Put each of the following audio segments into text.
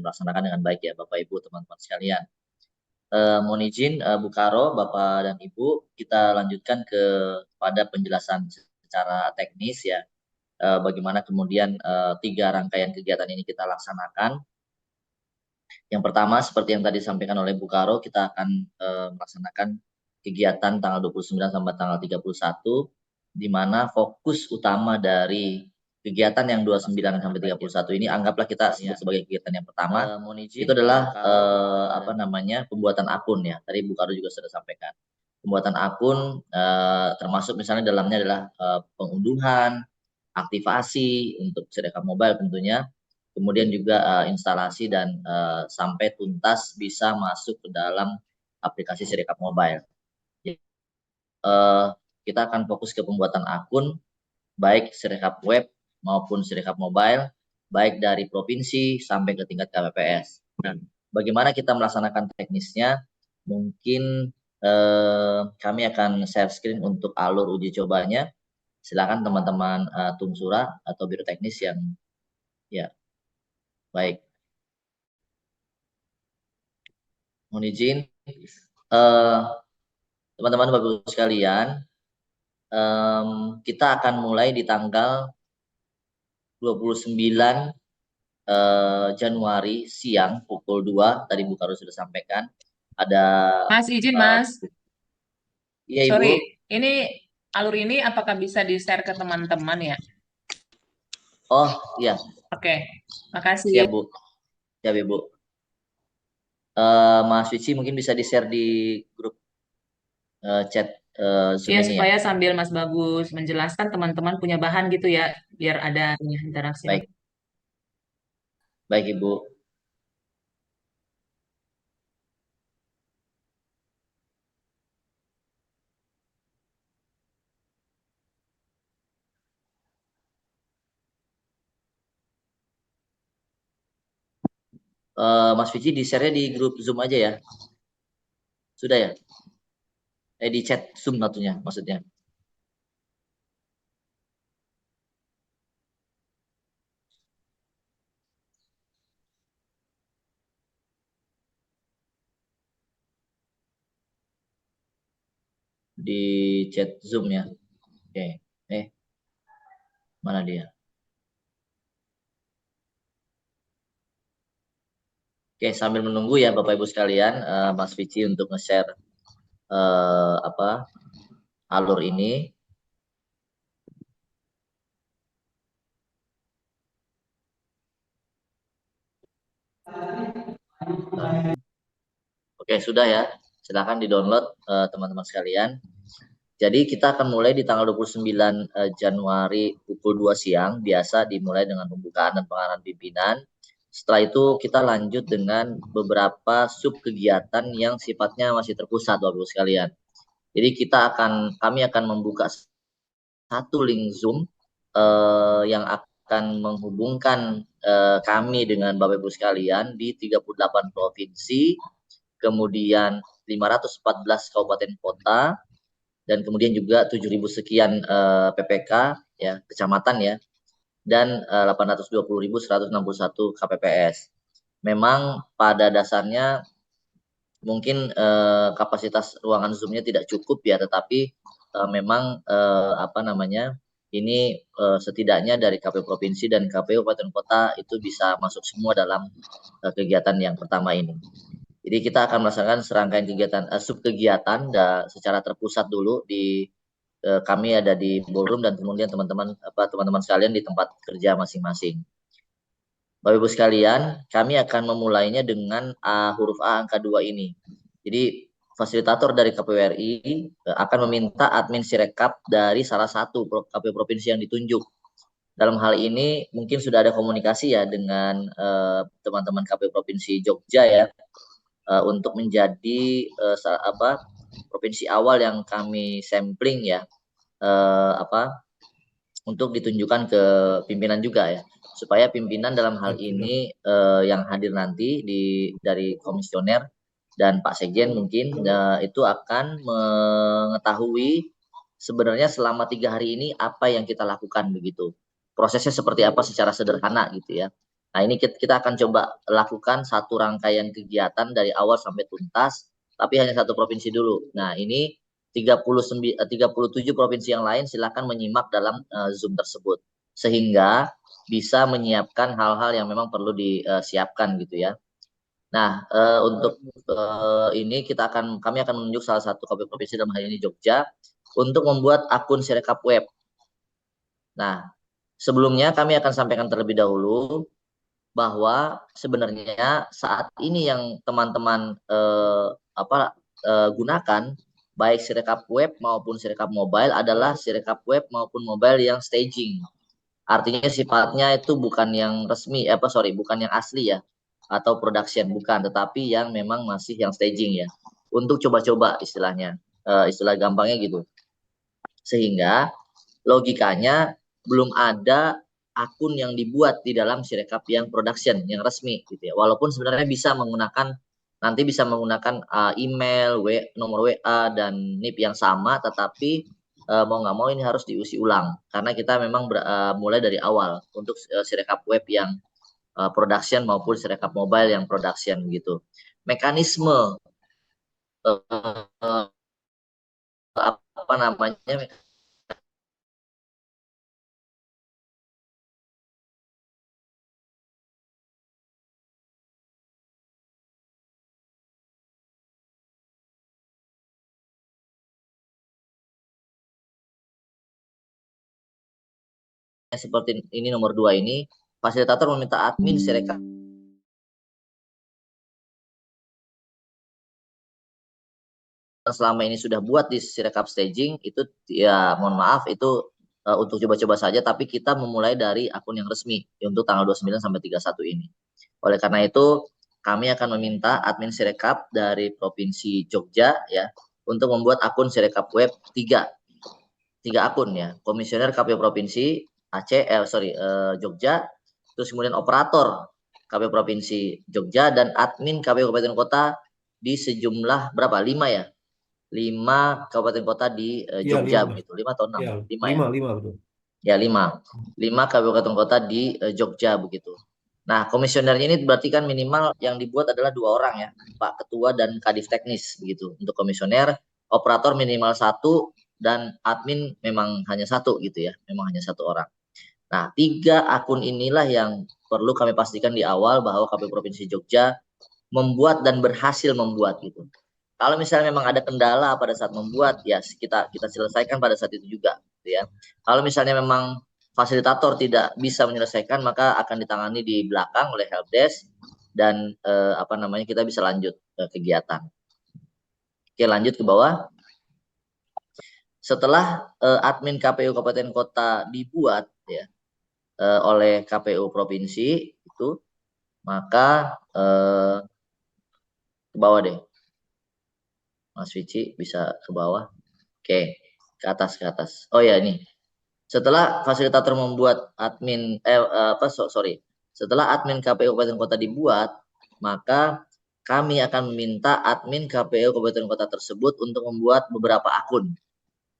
melaksanakan dengan baik ya Bapak Ibu teman-teman sekalian. Mohon izin Bu Karo, Bapak dan Ibu, kita lanjutkan pada penjelasan secara teknis ya. Bagaimana kemudian 3 rangkaian kegiatan ini kita laksanakan. Yang pertama, seperti yang tadi disampaikan oleh Bu Karo, kita akan melaksanakan kegiatan tanggal 29 sampai tanggal 31, di mana fokus utama dari kegiatan yang 29 sampai 31 ini anggaplah kita sebut sebagai kegiatan yang pertama. Itu adalah pembuatan akun ya. Tadi Bu Karo juga sudah sampaikan. Pembuatan akun termasuk misalnya dalamnya adalah pengunduhan, aktivasi untuk Sirekap Mobile tentunya. Kemudian juga instalasi dan sampai tuntas bisa masuk ke dalam aplikasi Sirekap Mobile. Kita akan fokus ke pembuatan akun, baik Sirekap web maupun Sirekap mobile, baik dari provinsi sampai ke tingkat KPPS. Nah, bagaimana kita melaksanakan teknisnya? Mungkin kami akan share screen untuk alur uji cobanya. Silakan teman-teman Tumsura atau Biro Teknis yang ya baik. Mohon izin, teman-teman Bapak Ibu sekalian, kita akan mulai di tanggal 29 Januari siang pukul 2, tadi Bu Karo sudah sampaikan. Ada Mas, izin Mas. Iya Ibu. Sorry, ini alur ini apakah bisa di-share ke teman-teman ya? Oh iya, Oke, makasih. siap Bu. Siap Ibu. Mas Wici mungkin bisa di-share di grup chat Zoom Ya, ini ya. supaya sambil Mas Bagus menjelaskan teman-teman punya bahan gitu ya, biar ada interaksi. Baik, baik Ibu. Mas Wici di-share-nya di grup Zoom aja ya. Sudah ya? Di chat Zoom maksudnya. Di chat Zoom ya. Oke. Mana dia? Oke, sambil menunggu ya Bapak Ibu sekalian, Mas Vici untuk nge-share alur ini. Oke, sudah ya. Silakan di-download teman-teman sekalian. Jadi kita akan mulai di tanggal 29 Januari pukul 2 siang, biasa dimulai dengan pembukaan dan pengarahan pimpinan. Setelah itu kita lanjut dengan beberapa sub kegiatan yang sifatnya masih terpusat Bapak Ibu sekalian. Jadi kami akan membuka satu link Zoom yang akan menghubungkan kami dengan Bapak Ibu sekalian di 38 provinsi, kemudian 514 kabupaten kota, dan kemudian juga 7.000 sekian PPK ya, kecamatan ya, dan 820.161 KPPS. Memang pada dasarnya mungkin kapasitas ruangan Zoom-nya tidak cukup ya, tetapi memang ini setidaknya dari KPU provinsi dan KPU kabupaten kota itu bisa masuk semua dalam kegiatan yang pertama ini. Jadi kita akan melaksanakan serangkaian kegiatan sub kegiatan secara terpusat dulu di kami ada di ballroom, dan kemudian teman-teman sekalian di tempat kerja masing-masing. Bapak Ibu sekalian, kami akan memulainya dengan huruf A angka 2 ini. Jadi fasilitator dari KPU RI akan meminta admin Sirekap dari salah satu KPU provinsi yang ditunjuk. Dalam hal ini mungkin sudah ada komunikasi ya dengan teman-teman KPU provinsi Jogja ya, untuk menjadi provinsi awal yang kami sampling ya, untuk ditunjukkan ke pimpinan juga ya, supaya pimpinan dalam hal ini yang hadir nanti dari komisioner dan Pak Sekjen mungkin itu akan mengetahui sebenarnya selama 3 hari ini apa yang kita lakukan begitu. Prosesnya seperti apa secara sederhana gitu ya. Nah, ini kita akan coba lakukan satu rangkaian kegiatan dari awal sampai tuntas, tapi hanya satu provinsi dulu. Nah, ini 37 provinsi yang lain silakan menyimak dalam Zoom tersebut. Sehingga bisa menyiapkan hal-hal yang memang perlu disiapkan gitu ya. Nah, untuk ini kami akan menunjuk salah satu KPU provinsi dalam hal ini Jogja untuk membuat akun Sirekap web. Nah, sebelumnya kami akan sampaikan terlebih dahulu bahwa sebenarnya saat ini yang teman-teman gunakan baik Sirekap web maupun Sirekap mobile adalah Sirekap web maupun mobile yang staging. Artinya sifatnya itu bukan yang resmi, bukan yang asli ya, atau production bukan, tetapi yang memang masih yang staging ya, untuk coba-coba istilahnya, istilah gampangnya gitu. Sehingga logikanya belum ada akun yang dibuat di dalam Sirekap yang production yang resmi gitu ya. Walaupun sebenarnya bisa menggunakan email, nomor WA dan NIP yang sama, tetapi mau nggak mau ini harus diusi ulang karena kita memang mulai dari awal untuk Sirekap web yang production maupun Sirekap mobile yang production gitu. Mekanisme uh, apa namanya seperti ini nomor 2 ini, fasilitator meminta admin Sirekap selama ini sudah buat di Sirekap staging itu ya mohon maaf itu untuk coba-coba saja, tapi kita memulai dari akun yang resmi untuk tanggal 29 sampai 31 ini. Oleh karena itu kami akan meminta admin Sirekap dari Provinsi Jogja ya untuk membuat akun Sirekap web 3 akun ya. Komisioner KPU Provinsi Aceh Jogja, terus kemudian operator KPU Provinsi Jogja dan admin KPU Kabupaten Kota di sejumlah berapa? 5 ya. 5 kabupaten kota di Iya, Jogja lima. begitu. 5 atau 6? Iya, 5 ya. lima betul. Ya 5. 5 kabupaten kota di Jogja begitu. Nah, komisionernya ini berarti kan minimal yang dibuat adalah 2 orang ya, Pak Ketua dan Kadif Teknis begitu. Untuk komisioner, operator minimal 1 dan admin memang hanya 1 gitu ya, memang hanya 1 orang. Nah, 3 akun inilah yang perlu kami pastikan di awal bahwa KPU Provinsi Jogja membuat dan berhasil membuat gitu. Kalau misalnya memang ada kendala pada saat membuat, ya kita selesaikan pada saat itu juga, gitu ya. Kalau misalnya memang fasilitator tidak bisa menyelesaikan, maka akan ditangani di belakang oleh helpdesk dan kita bisa lanjut kegiatan. Oke, lanjut ke bawah. Setelah admin KPU Kabupaten Kota dibuat ya oleh KPU Provinsi itu, maka ke bawah deh. Mas Vici bisa ke bawah. Oke, ke atas. Oh ya, ini. Setelah fasilitator membuat setelah admin KPU Kabupaten Kota dibuat, maka kami akan meminta admin KPU Kabupaten Kota tersebut untuk membuat beberapa akun.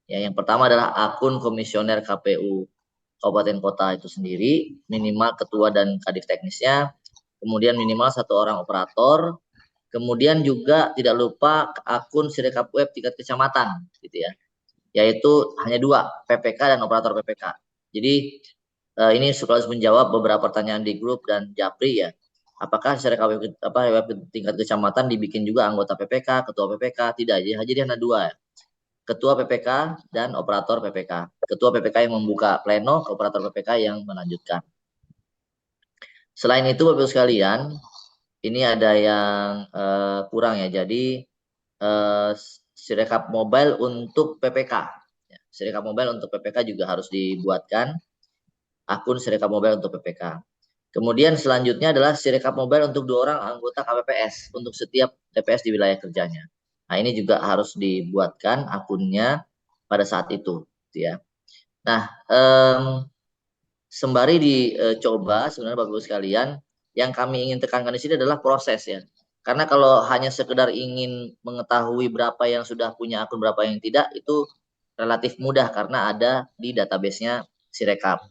Ya, yang pertama adalah akun komisioner KPU Kabupaten Kota itu sendiri, minimal ketua dan kadif teknisnya, kemudian minimal 1 orang operator, kemudian juga tidak lupa akun Sirekap web tingkat kecamatan, gitu ya. Yaitu hanya 2, PPK dan operator PPK. Jadi ini sekaligus menjawab beberapa pertanyaan di grup dan Japri ya. Apakah Sirekap web tingkat kecamatan dibikin juga anggota PPK, ketua PPK? Tidak, jadi hanya 2 ya. Ketua PPK dan operator PPK. Ketua PPK yang membuka pleno, operator PPK yang melanjutkan. Selain itu Bapak sekalian, ini ada yang kurang ya. Jadi Sirekap mobile untuk PPK. Sirekap mobile untuk PPK juga harus dibuatkan akun Sirekap mobile untuk PPK. Kemudian selanjutnya adalah Sirekap mobile untuk 2 orang anggota KPPS untuk setiap TPS di wilayah kerjanya. Nah, ini juga harus dibuatkan akunnya pada saat itu, gitu ya. Nah, sembari dicoba sebenarnya Bapak Ibu sekalian, yang kami ingin tekankan di sini adalah proses ya. Karena kalau hanya sekedar ingin mengetahui berapa yang sudah punya akun, berapa yang tidak, itu relatif mudah karena ada di database-nya Sirekap.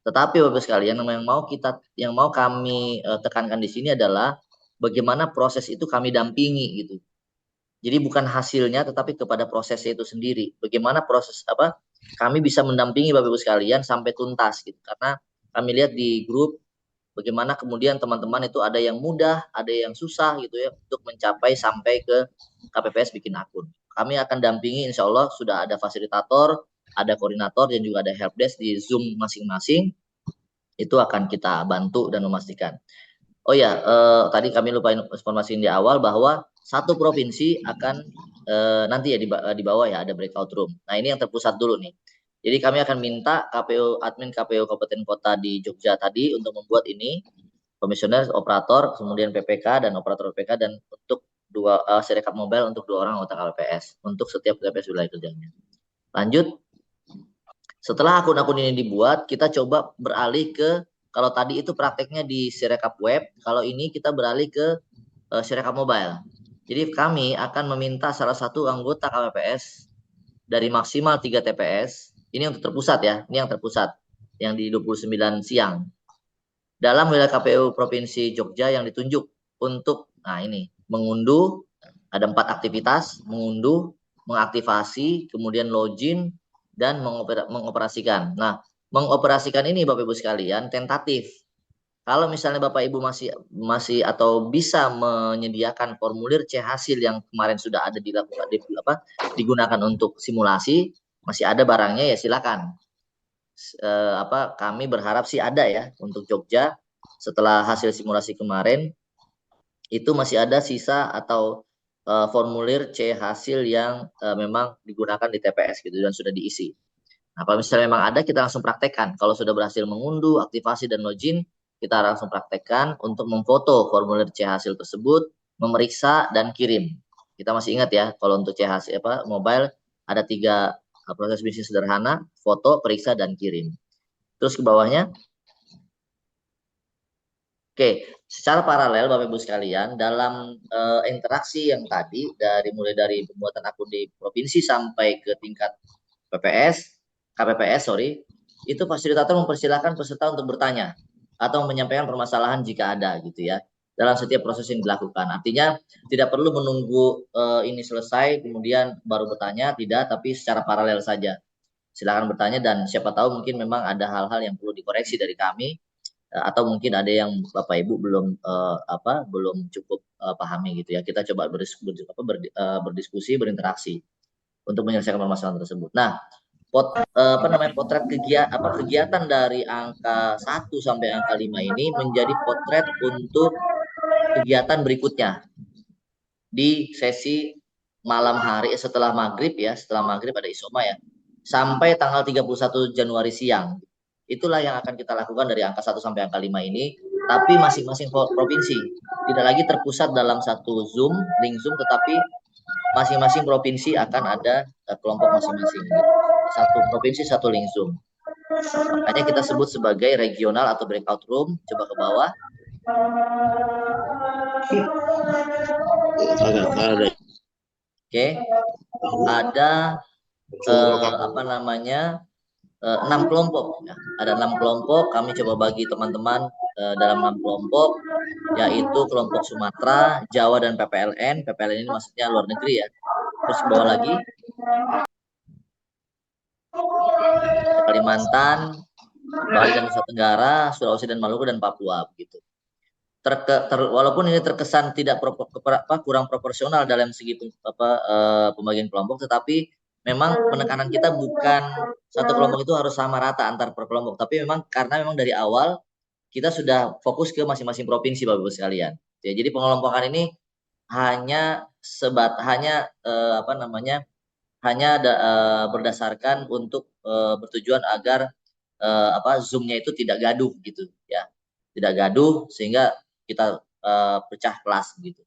Tetapi Bapak sekalian, yang mau kami tekankan di sini adalah bagaimana proses itu kami dampingi gitu. Jadi bukan hasilnya tetapi kepada prosesnya itu sendiri. Bagaimana proses kami bisa mendampingi Bapak Ibu sekalian sampai tuntas gitu. Karena kami lihat di grup bagaimana kemudian teman-teman itu ada yang mudah, ada yang susah gitu ya untuk mencapai sampai ke KPPS bikin akun. Kami akan dampingi, insya Allah sudah ada fasilitator, ada koordinator, dan juga ada helpdesk di Zoom masing-masing. Itu akan kita bantu dan memastikan. Oh ya, tadi kami lupa informasi di awal bahwa satu provinsi akan nanti ya di bawah ya ada breakout room. Nah ini yang terpusat dulu nih. Jadi kami akan minta admin KPU Kabupaten Kota di Jogja tadi untuk membuat ini komisioner, operator, kemudian PPK dan operator PPK dan untuk Sirekap mobile untuk 2 orang anggota KPPS untuk setiap KPPS wilayah kerjanya. Lanjut, setelah akun-akun ini dibuat, kita coba beralih ke kalau tadi itu prakteknya di Sirekap web, kalau ini kita beralih ke Sirekap mobile. Jadi kami akan meminta salah satu anggota KPPS dari maksimal 3 TPS, ini untuk terpusat ya, ini yang terpusat, yang di 29 siang. Dalam wilayah KPU Provinsi Jogja yang ditunjuk untuk, nah ini, mengunduh, ada 4 aktivitas, mengunduh, mengaktifasi, kemudian login, dan mengoperasikan. Nah, mengoperasikan ini Bapak Ibu sekalian tentatif. Kalau misalnya Bapak Ibu masih atau bisa menyediakan formulir C hasil yang kemarin sudah ada digunakan untuk simulasi, masih ada barangnya ya silakan. Kami berharap sih ada ya untuk Jogja setelah hasil simulasi kemarin itu masih ada sisa atau formulir C hasil yang memang digunakan di TPS gitu dan sudah diisi. Nah, kalau misalnya memang ada, kita langsung praktekkan. Kalau sudah berhasil mengunduh, aktivasi, dan login, kita langsung praktekkan untuk memfoto formulir C hasil tersebut, memeriksa, dan kirim. Kita masih ingat ya, kalau untuk C hasil mobile, ada 3 proses bisnis sederhana, foto, periksa, dan kirim. Terus ke bawahnya, oke, secara paralel Bapak Ibu sekalian, dalam interaksi yang tadi, mulai dari pembuatan akun di provinsi sampai ke tingkat KPPS, itu fasilitator mempersilahkan peserta untuk bertanya atau menyampaikan permasalahan jika ada gitu ya dalam setiap proses yang dilakukan. Artinya tidak perlu menunggu ini selesai kemudian baru bertanya, tidak, tapi secara paralel saja. Silakan bertanya dan siapa tahu mungkin memang ada hal-hal yang perlu dikoreksi dari kami atau mungkin ada yang Bapak Ibu belum cukup pahami gitu ya. Kita coba berdiskusi, berinteraksi untuk menyelesaikan permasalahan tersebut. Nah, potret kegiatan dari angka 1 sampai angka 5 ini menjadi potret untuk kegiatan berikutnya di sesi malam hari setelah maghrib ada isoma ya sampai tanggal 31 Januari siang. Itulah yang akan kita lakukan dari angka 1 sampai angka 5 ini, tapi masing-masing provinsi tidak lagi terpusat dalam satu link Zoom, tetapi masing-masing provinsi akan ada kelompok masing-masing. Satu provinsi, satu link Zoom. Makanya kita sebut sebagai regional atau breakout room. Coba ke bawah. Oke, ada 6 kelompok. Ya. Ada 6 kelompok. Kami coba bagi teman-teman dalam 6 kelompok, yaitu kelompok Sumatera, Jawa, dan PPLN. PPLN ini maksudnya luar negeri ya. Terus ke bawah lagi. Kalimantan, Bali dan Nusa Tenggara, Sulawesi dan Maluku, dan Papua begitu. Walaupun ini terkesan kurang proporsional dalam segi pembagian kelompok, tetapi memang penekanan kita bukan satu kelompok itu harus sama rata antar per kelompok, tapi karena memang dari awal kita sudah fokus ke masing-masing provinsi Bapak Ibu sekalian. Ya, jadi pengelompokan ini hanya berdasarkan untuk bertujuan agar Zoom-nya itu tidak gaduh gitu ya. Tidak gaduh sehingga kita pecah kelas gitu.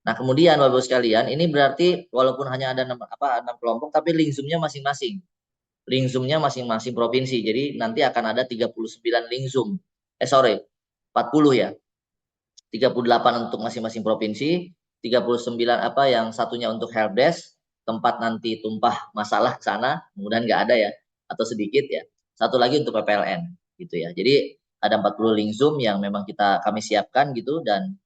Nah, kemudian Bapak Ibu sekalian, ini berarti walaupun hanya ada 6 kelompok tapi link Zoom-nya masing-masing. Link Zoom-nya masing-masing provinsi. Jadi nanti akan ada 39 link Zoom. 40 ya. 38 untuk masing-masing provinsi, 39 yang satunya untuk helpdesk, tempat nanti tumpah masalah ke sana, mudah-mudahan nggak ada ya, atau sedikit ya. Satu lagi untuk PPLN. gitu ya. Jadi ada 40 link Zoom yang memang kami siapkan gitu, dan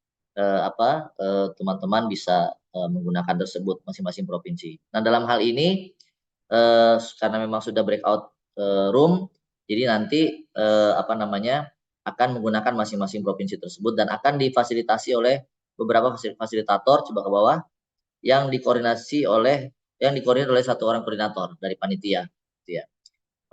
teman-teman bisa menggunakan tersebut masing-masing provinsi. Nah, dalam hal ini karena memang sudah breakout room, jadi nanti akan menggunakan masing-masing provinsi tersebut dan akan difasilitasi oleh beberapa fasilitator, coba ke bawah, yang dikoordinir oleh satu orang koordinator dari panitia, gitu ya.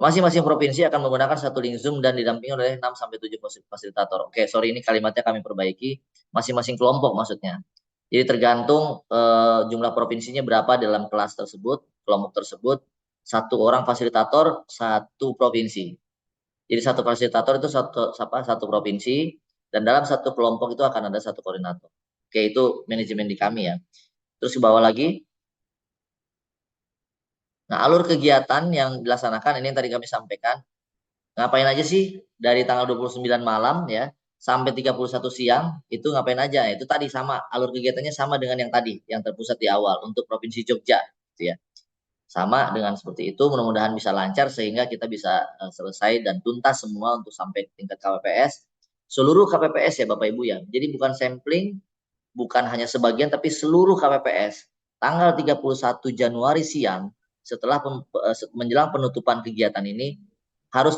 Masing-masing provinsi akan menggunakan satu link Zoom dan didampingi oleh 6 sampai 7 fasilitator. Oke, sorry, ini kalimatnya kami perbaiki. Masing-masing kelompok maksudnya. Jadi tergantung jumlah provinsinya berapa dalam kelas tersebut, kelompok tersebut, satu orang fasilitator satu provinsi. Jadi satu fasilitator itu satu provinsi, dan dalam satu kelompok itu akan ada satu koordinator. Oke, itu manajemen di kami ya. Terus ke bawah lagi. Nah, alur kegiatan yang dilaksanakan ini yang tadi kami sampaikan. Ngapain aja sih dari tanggal 29 malam ya sampai 31 siang, itu ngapain aja? Itu tadi sama, alur kegiatannya sama dengan yang tadi, yang terpusat di awal untuk Provinsi Jogja, gitu ya. Sama dengan seperti itu, mudah-mudahan bisa lancar sehingga kita bisa selesai dan tuntas semua untuk sampai tingkat KPPS. Seluruh KPPS ya Bapak Ibu ya. Jadi bukan sampling, bukan hanya sebagian, tapi seluruh KPPS. Tanggal 31 Januari siang, setelah menjelang penutupan kegiatan ini, harus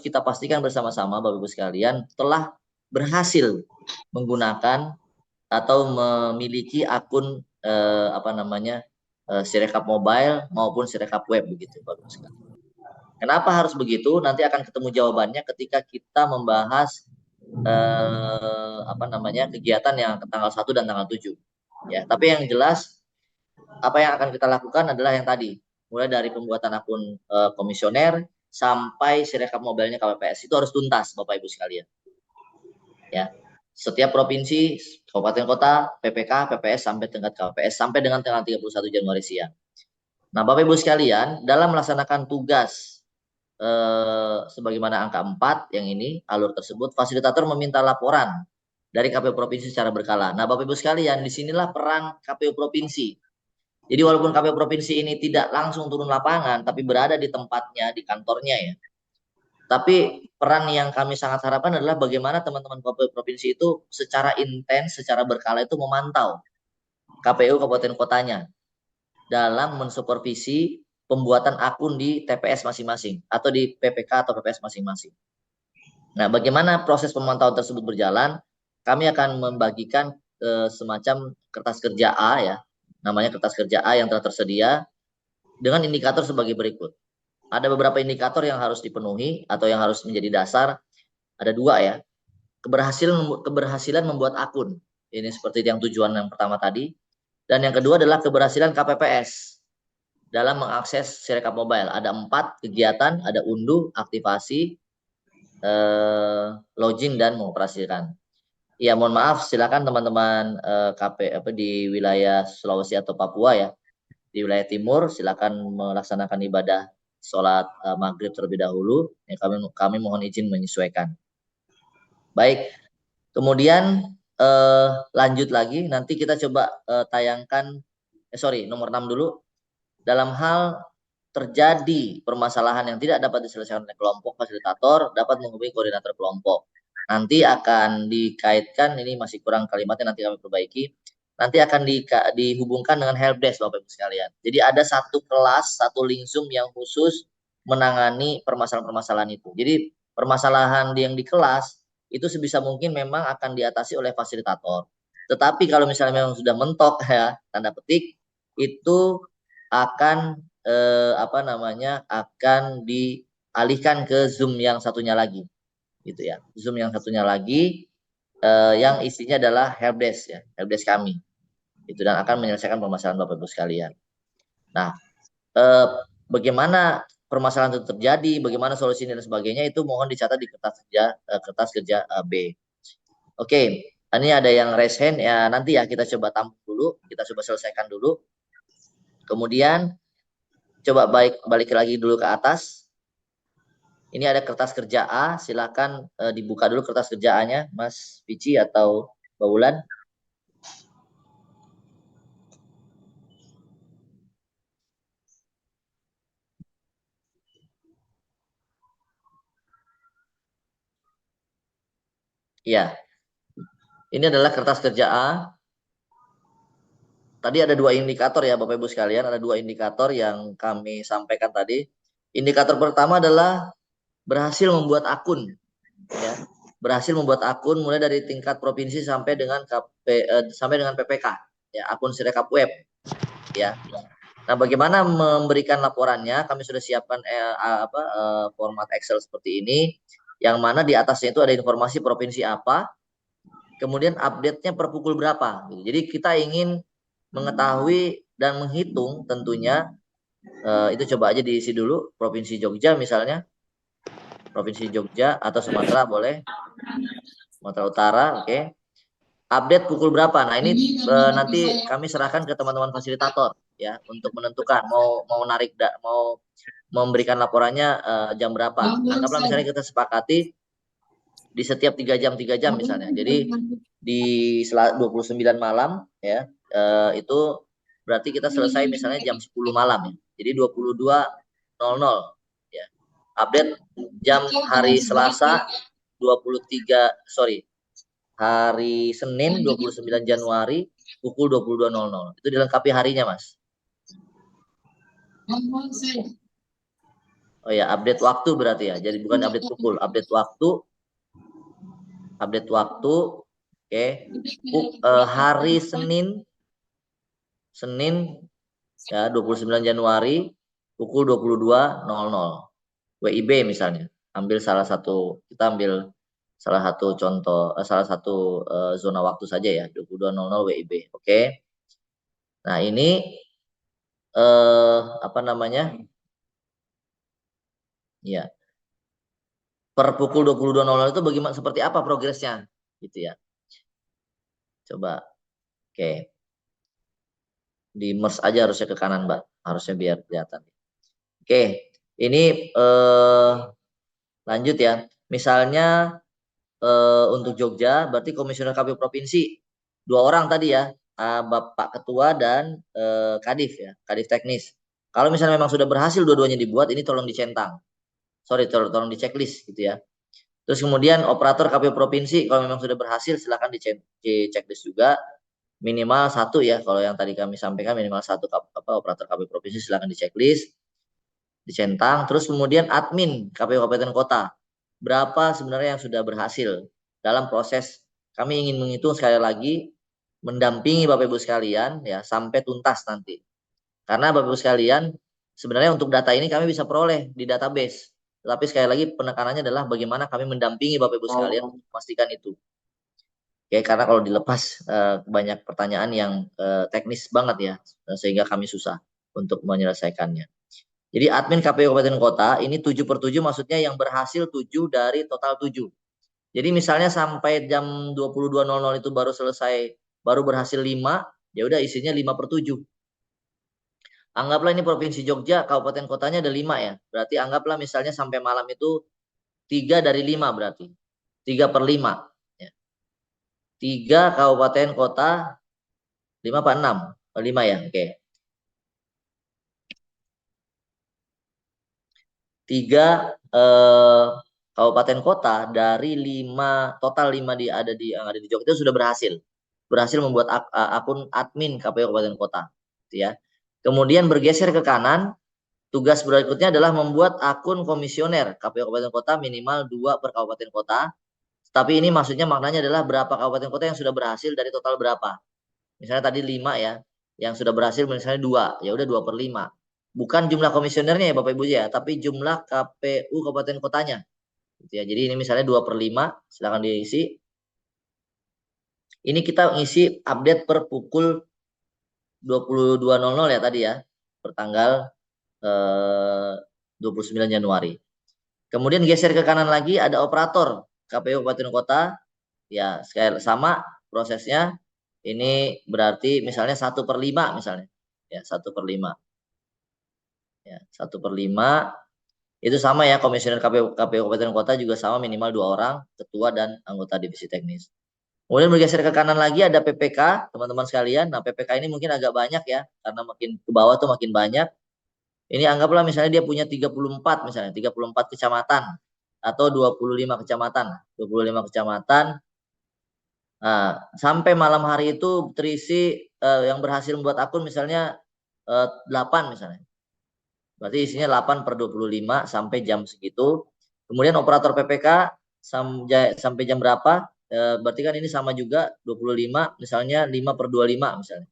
kita pastikan bersama-sama Bapak Ibu sekalian telah berhasil menggunakan atau memiliki akun Sirekap mobile maupun Sirekap web, begitu Bapak Ibu sekalian. Kenapa harus begitu? Nanti akan ketemu jawabannya ketika kita membahas kegiatan yang tanggal 1 dan tanggal 7. Ya, tapi yang jelas apa yang akan kita lakukan adalah yang tadi, mulai dari pembuatan akun komisioner sampai Sirekap mobilnya KPPS itu harus tuntas Bapak Ibu sekalian. Ya. Setiap provinsi, kabupaten kota, PPK, PPS sampai tingkat KPPS sampai dengan tanggal 31 Januari siang. Nah, Bapak Ibu sekalian, dalam melaksanakan tugas sebagaimana angka 4 yang ini, alur tersebut, fasilitator meminta laporan dari KPU Provinsi secara berkala. Nah, Bapak Ibu sekalian, disinilah peran KPU Provinsi. Jadi walaupun KPU Provinsi ini tidak langsung turun lapangan, tapi berada di tempatnya, di kantornya ya. Tapi peran yang kami sangat harapkan adalah bagaimana teman-teman KPU Provinsi itu secara intens, secara berkala itu memantau KPU Kabupaten Kotanya dalam mensupervisi pembuatan akun di TPS masing-masing atau di PPK atau PPS masing-masing. Nah, bagaimana proses pemantauan tersebut berjalan? Kami akan membagikan semacam kertas kerja A ya, namanya kertas kerja A yang telah tersedia dengan indikator sebagai berikut. Ada beberapa indikator yang harus dipenuhi atau yang harus menjadi dasar. Ada dua ya. Keberhasilan membuat akun. Ini seperti yang tujuan yang pertama tadi. Dan yang kedua adalah keberhasilan KPPS dalam mengakses Sirekap Mobile. Ada 4 kegiatan, ada unduh, aktivasi, login, dan mengoperasikan. Ya, mohon maaf, silakan teman-teman di wilayah Sulawesi atau Papua ya, di wilayah timur, silakan melaksanakan ibadah sholat maghrib terlebih dahulu. Ya, kami mohon izin menyesuaikan. Baik, kemudian lanjut lagi, nanti kita coba tayangkan, nomor 6 dulu. Dalam hal terjadi permasalahan yang tidak dapat diselesaikan oleh kelompok, fasilitator dapat menghubungi koordinator kelompok. Nanti akan dikaitkan, ini masih kurang kalimatnya, nanti kami perbaiki. Nanti akan dihubungkan dengan helpdesk Bapak Ibu sekalian. Jadi ada satu kelas, satu link Zoom yang khusus menangani permasalahan-permasalahan itu. Jadi permasalahan yang di kelas itu sebisa mungkin memang akan diatasi oleh fasilitator. Tetapi kalau misalnya memang sudah mentok ya, tanda petik, itu akan akan dialihkan ke Zoom yang satunya lagi, gitu ya. Zoom yang satunya lagi yang isinya adalah helpdesk ya, helpdesk kami. Itu, dan akan menyelesaikan permasalahan Bapak Ibu sekalian. Nah, bagaimana permasalahan itu terjadi, bagaimana solusinya dan sebagainya, itu mohon dicatat di kertas kerja B. Oke, ini ada yang raise hand ya, nanti ya kita coba tampung dulu, kita coba selesaikan dulu. Kemudian coba balik lagi dulu ke atas. Ini ada kertas kerja A, silakan dibuka dulu kertas kerja A-nya, Mas Vici atau Mbak Wulan. Ya, ini adalah kertas kerja A. Tadi ada dua indikator ya Bapak Ibu sekalian, ada dua indikator yang kami sampaikan tadi. Indikator pertama adalah berhasil membuat akun, ya. Berhasil membuat akun mulai dari tingkat provinsi sampai dengan sampai dengan PPK, ya, akun Sirekap web, ya. Nah, bagaimana memberikan laporannya? Kami sudah siapkan format Excel seperti ini, yang mana di atasnya itu ada informasi provinsi apa, kemudian update-nya per pukul berapa. Jadi kita ingin mengetahui dan menghitung tentunya, itu coba aja diisi dulu provinsi Jogja misalnya, provinsi Jogja atau Sumatera boleh, Sumatera Utara, oke. Update pukul berapa? Nah ini nanti kami serahkan ke teman-teman fasilitator ya untuk menentukan mau mau memberikan laporannya jam berapa. Anggaplah misalnya kita sepakati di setiap 3 jam misalnya. Jadi di 29 malam ya, itu berarti kita selesai misalnya jam 10 malam ya. Jadi 22.00 ya. Update jam hari Selasa 23 hari Senin 29 Januari pukul 22.00. Itu dilengkapi harinya, Mas. Oh ya, update waktu berarti ya. Jadi bukan update pukul, update waktu. Update waktu. Oke. Hari Senin ya 29 Januari pukul 22.00. WIB misalnya. Kita ambil salah satu contoh, salah satu zona waktu saja ya, 22.00 WIB. Oke. Nah, ini apa namanya? Ya. Per pukul 22.00 itu bagaimana, seperti apa progresnya gitu ya. Coba. Oke. Di merge aja harusnya ke kanan, Mbak. Harusnya biar kelihatan. Oke. Ini lanjut ya. Misalnya untuk Jogja berarti komisioner KPU provinsi 2 orang tadi ya, Bapak Ketua dan Kadif ya, Kadif teknis. Kalau misalnya memang sudah berhasil dua-duanya dibuat, ini tolong dicentang. Tolong di checklist gitu ya. Terus kemudian operator KPU provinsi kalau memang sudah berhasil silakan di checklist juga, minimal 1 ya. Kalau yang tadi kami sampaikan minimal 1 operator KPU provinsi silakan di checklist, dicentang. Terus kemudian admin KPU kabupaten kota, berapa sebenarnya yang sudah berhasil dalam proses. Kami ingin menghitung sekali lagi, mendampingi Bapak Ibu sekalian ya sampai tuntas nanti. Karena Bapak Ibu sekalian, sebenarnya untuk data ini kami bisa peroleh di database. Tetapi sekali lagi penekanannya adalah bagaimana kami mendampingi Bapak Ibu sekalian untuk memastikan itu. Oke, karena kalau dilepas banyak pertanyaan yang teknis banget ya, sehingga kami susah untuk menyelesaikannya. Jadi admin KPU Kabupaten Kota ini 7/7 maksudnya yang berhasil 7 dari total 7. Jadi misalnya sampai jam 22.00 itu baru selesai, baru berhasil 5, ya udah isinya 5/7. Anggaplah ini Provinsi Jogja, kabupaten kotanya ada 5 ya. Berarti anggaplah misalnya sampai malam itu 3 dari 5 berarti. 3/5. Ya. 3 kabupaten kota, 5 apa 6? 5 ya, oke. 3 kabupaten kota dari 5, total 5 yang ada di Jogja itu sudah berhasil membuat akun admin KPU kabupaten kota gitu ya. Kemudian bergeser ke kanan, tugas berikutnya adalah membuat akun komisioner KPU kabupaten kota minimal 2 per kabupaten kota. Tapi ini maksudnya maknanya adalah berapa kabupaten kota yang sudah berhasil dari total berapa. Misalnya tadi 5 ya, yang sudah berhasil misalnya 2, ya udah 2/5. Bukan jumlah komisionernya ya Bapak Ibu ya, tapi jumlah KPU kabupaten kotanya. Gitu ya. Jadi ini misalnya 2/5, silakan diisi. Ini kita ngisi update per pukul 22.00 ya tadi ya, per tanggal 29 Januari. Kemudian geser ke kanan lagi ada operator KPU kabupaten kota. Ya, sama prosesnya. Ini berarti misalnya 1/5 misalnya. Ya, 1/5. Ya, 1/5 itu sama ya, komisioner KPU kabupaten kota juga sama, minimal 2 orang, ketua dan anggota divisi teknis. Kemudian bergeser ke kanan lagi ada PPK, teman-teman sekalian. Nah, PPK ini mungkin agak banyak ya, karena makin ke bawah tuh makin banyak. Ini anggaplah misalnya dia punya 34 misalnya, 34 kecamatan atau 25 kecamatan. 25 kecamatan Nah, sampai malam hari itu terisi yang berhasil membuat akun misalnya 8 misalnya. Berarti isinya 8 per 25 sampai jam segitu. Kemudian operator PPK sampai jam berapa? Berarti kan ini sama juga 25 misalnya 5 per 25 misalnya.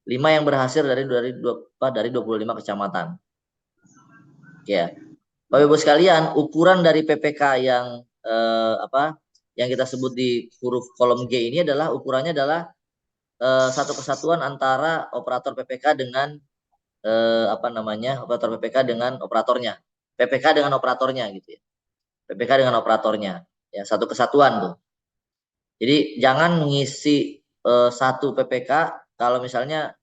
5 yang berhasil dari 25 kecamatan. Ya. Bapak Ibu sekalian, ukuran dari PPK yang yang kita sebut di huruf kolom G ini adalah ukurannya adalah satu kesatuan antara operator PPK dengan operator PPK dengan operatornya. PPK dengan operatornya gitu ya. PPK dengan operatornya. Ya, satu kesatuan tuh. Jadi jangan mengisi satu PPK kalau misalnya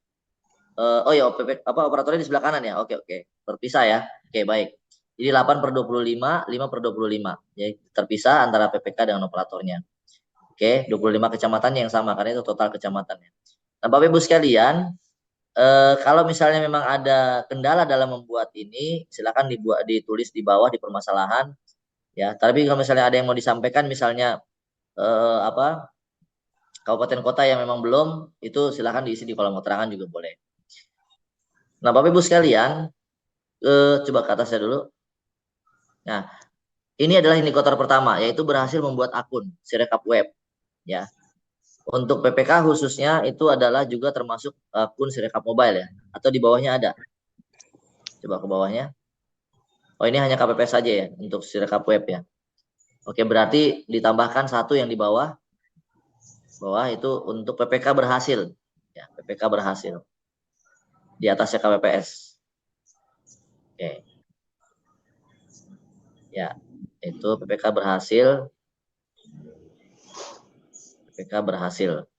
oh ya operatornya di sebelah kanan ya. Oke oke. Terpisah ya. Oke baik. Jadi 8 per 25, 5 per 25. Jadi terpisah antara PPK dengan operatornya. Oke, 25 kecamatan yang sama karena itu total kecamatannya. Nah, Bapak Ibu sekalian, kalau misalnya memang ada kendala dalam membuat ini, silakan ditulis di bawah di permasalahan ya. Tapi kalau misalnya ada yang mau disampaikan misalnya kabupaten kota yang memang belum, itu silakan diisi di kolom keterangan juga boleh. Nah, Bapak Ibu sekalian, coba ke atasnya dulu. Nah, ini adalah indikator pertama, yaitu berhasil membuat akun Sirekap web ya. Untuk PPK khususnya itu adalah juga termasuk akun Sirekap mobile ya, atau di bawahnya ada. Coba ke bawahnya. Oh, ini hanya KPP saja ya untuk Sirekap web ya. Oke, berarti ditambahkan satu yang di bawah. Bawah itu untuk PPK berhasil. Ya, PPK berhasil. Di atasnya KPPS. Oke. Ya, itu PPK berhasil. PPK berhasil.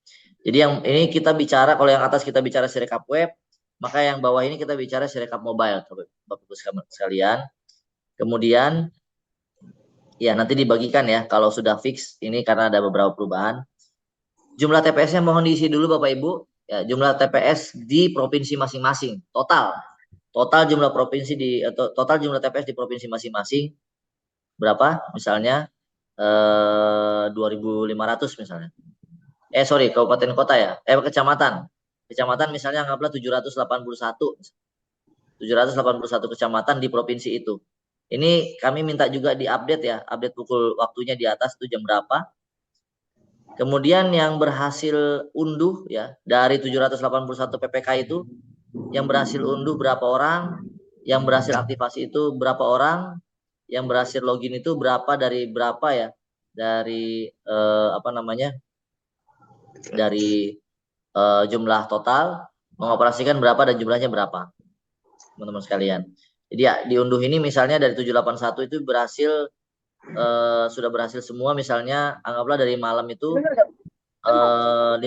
Jadi yang ini kita bicara, kalau yang atas kita bicara Sirekap web, maka yang bawah ini kita bicara Sirekap mobile, Bapak Ibu sekalian. Kemudian ya nanti dibagikan ya kalau sudah fix ini karena ada beberapa perubahan. Jumlah TPS-nya mohon diisi dulu Bapak Ibu. Ya, jumlah TPS di provinsi masing-masing total. Total jumlah total jumlah TPS di provinsi masing-masing berapa? Misalnya 2.500 misalnya. Sorry, kabupaten kota ya. Kecamatan. Kecamatan misalnya anggaplah 781. 781 kecamatan di provinsi itu. Ini kami minta juga diupdate ya, update pukul waktunya di atas itu jam berapa. Kemudian yang berhasil unduh ya dari 781 PPK itu, yang berhasil unduh berapa orang, yang berhasil aktivasi itu berapa orang, yang berhasil login itu berapa dari berapa ya, dari dari jumlah total, mengoperasikan berapa dan jumlahnya berapa, teman-teman sekalian. Jadi ya diunduh ini misalnya dari 781 itu berhasil sudah berhasil semua, misalnya anggaplah dari malam itu 500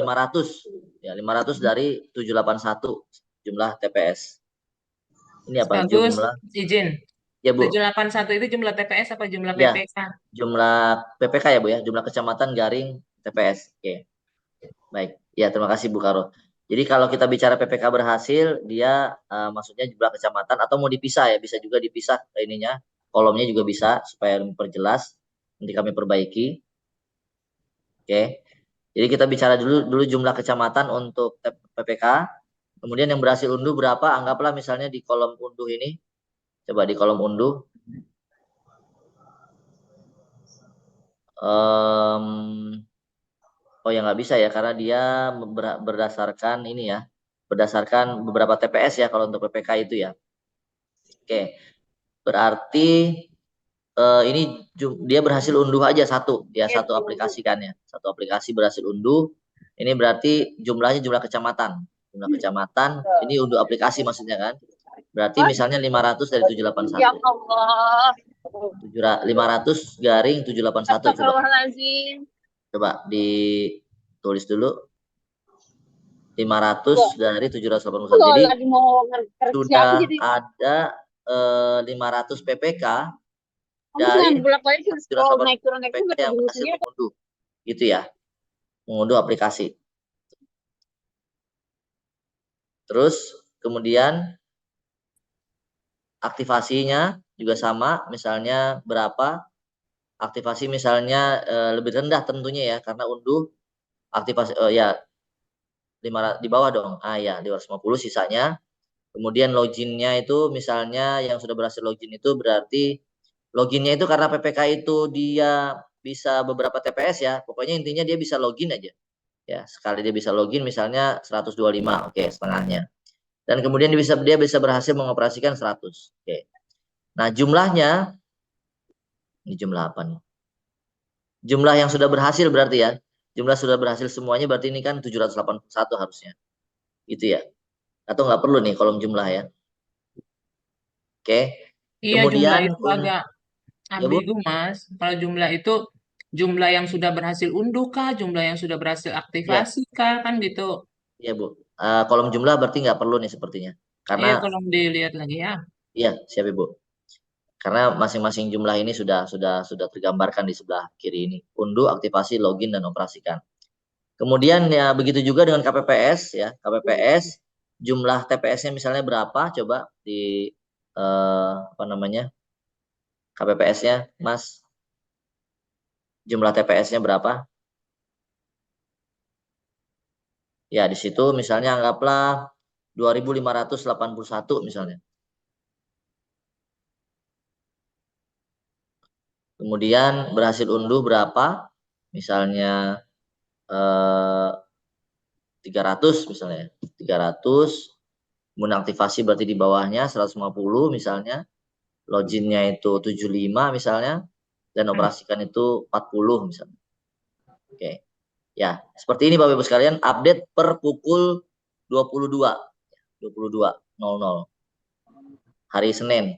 ya, 500 dari 781 jumlah TPS. Ini apa Bagus, jumlah izin. ya Bu? 781 itu jumlah TPS apa jumlah Ya, PPK? jumlah PPK ya Bu ya, jumlah kecamatan garing TPS. Oke. Baik. Ya, terima kasih Bu Karo. Jadi kalau kita bicara PPK berhasil, dia maksudnya jumlah kecamatan atau mau dipisah ya, bisa juga dipisah ininya, kolomnya juga bisa supaya memperjelas. Nanti kami perbaiki. Oke. Jadi kita bicara dulu jumlah kecamatan untuk PPK. Kemudian yang berhasil unduh berapa? Anggaplah misalnya di kolom unduh ini. Coba di kolom unduh. Oh ya nggak bisa ya karena dia berdasarkan ini ya. Berdasarkan beberapa TPS ya kalau untuk PPK itu ya. Oke. Berarti ini dia berhasil unduh aja satu aplikasi kan ya. Satu aplikasi berhasil unduh. Ini berarti jumlahnya jumlah kecamatan. Jumlah kecamatan ini unduh aplikasi maksudnya kan. Berarti misalnya 500 dari 781. Ya Allah. 500 garing 781 coba. Coba ditulis dulu. 500 dari 781. Jadi sudah ada 500 PPK dari 781 PPK yang berhasil mengunduh. Gitu ya. Mengunduh aplikasi. Terus kemudian aktivasinya juga sama, misalnya berapa aktivasi misalnya lebih rendah tentunya ya karena unduh aktivasi ya di bawah dong. Ah ya, 550 sisanya. Kemudian loginnya itu misalnya yang sudah berhasil login itu berarti loginnya itu karena PPK itu dia bisa beberapa TPS ya. Pokoknya intinya dia bisa login aja. Ya, sekali dia bisa login misalnya 125, oke, setengahnya. Dan kemudian dia bisa berhasil mengoperasikan 100. Oke. Nah, jumlahnya ini jumlah apa nih? Jumlah yang sudah berhasil berarti ya. Jumlah sudah berhasil semuanya berarti ini kan 781 harusnya. Itu ya. Atau nggak perlu nih kolom jumlah ya. Oke. Iya, jumlah Kemudian itu agak ya Bu. ambigu, Mas. Kalau jumlah itu jumlah yang sudah berhasil unduh kah, jumlah yang sudah berhasil Ya, aktivasi kah, kan gitu. ya Bu. Kolom jumlah berarti nggak perlu nih sepertinya. Karena Iya, tolong dilihat lagi ya. iya, siap Ibu. Karena masing-masing jumlah ini sudah tergambarkan di sebelah kiri ini. Unduh, aktivasi, login dan operasikan. Kemudian ya begitu juga dengan KPPS ya. KPPS jumlah TPS-nya misalnya berapa? Coba di apa namanya? KPPS-nya, Mas. Jumlah TPS-nya berapa? Ya, di situ misalnya anggaplah 2.581 misalnya. Kemudian berhasil unduh berapa? Misalnya 300 misalnya. 300. Kemudian aktivasi berarti di bawahnya 150 misalnya. Loginnya itu 75 misalnya. Dan Hmm. operasikan itu 40 misalnya. Oke. Ya, seperti ini Bapak Ibu sekalian, update per pukul 22.00 hari Senin.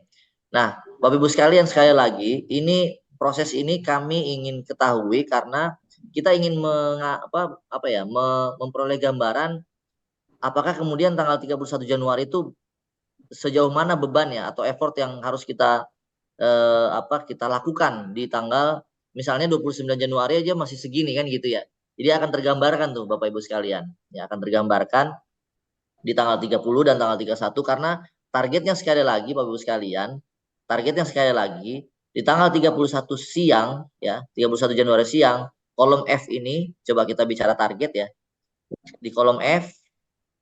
Nah, Bapak Ibu sekalian sekali lagi, ini proses ini kami ingin ketahui karena kita ingin memperoleh gambaran apakah kemudian tanggal 31 Januari itu sejauh mana beban ya atau effort yang harus kita lakukan di tanggal misalnya 29 Januari aja masih segini kan gitu ya. Jadi akan tergambarkan tuh Bapak Ibu sekalian. Ya akan tergambarkan di tanggal 30 dan tanggal 31 karena targetnya sekali lagi Bapak Ibu sekalian, targetnya sekali lagi di tanggal 31 siang ya, 31 Januari siang, kolom F ini coba kita bicara target ya. Di kolom F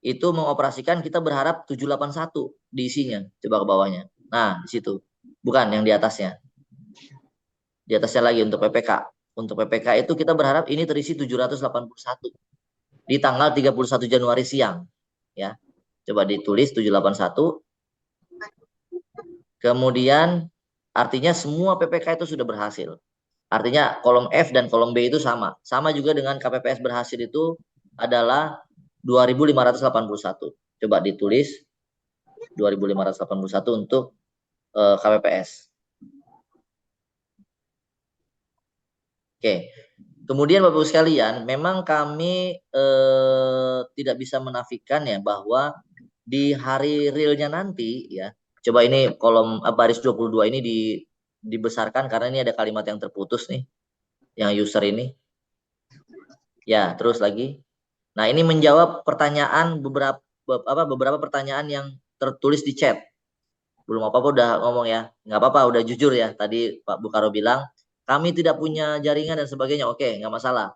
itu mengoperasikan kita berharap 781 diisinya. Coba ke bawahnya. Nah, di situ. Bukan yang di atasnya. Di atasnya lagi untuk PPK. Untuk PPK itu kita berharap ini terisi 781 di tanggal 31 Januari siang. Ya. Coba ditulis 781. Kemudian artinya semua PPK itu sudah berhasil. Artinya kolom F dan kolom B itu sama. Sama juga dengan KPPS berhasil itu adalah 2.581. Coba ditulis 2.581 untuk KPPS. Oke. Kemudian Bapak Ibu sekalian, memang kami tidak bisa menafikan ya bahwa di hari realnya nanti ya. Coba ini kolom baris 22 ini dibesarkan karena ini ada kalimat yang terputus nih, yang user ini. Ya, terus lagi. Nah, ini menjawab pertanyaan beberapa pertanyaan yang tertulis di chat. Belum apa-apa udah ngomong ya. Nggak apa-apa, udah jujur ya. Tadi Pak Bukaro bilang, kami tidak punya jaringan dan sebagainya. Oke, nggak masalah.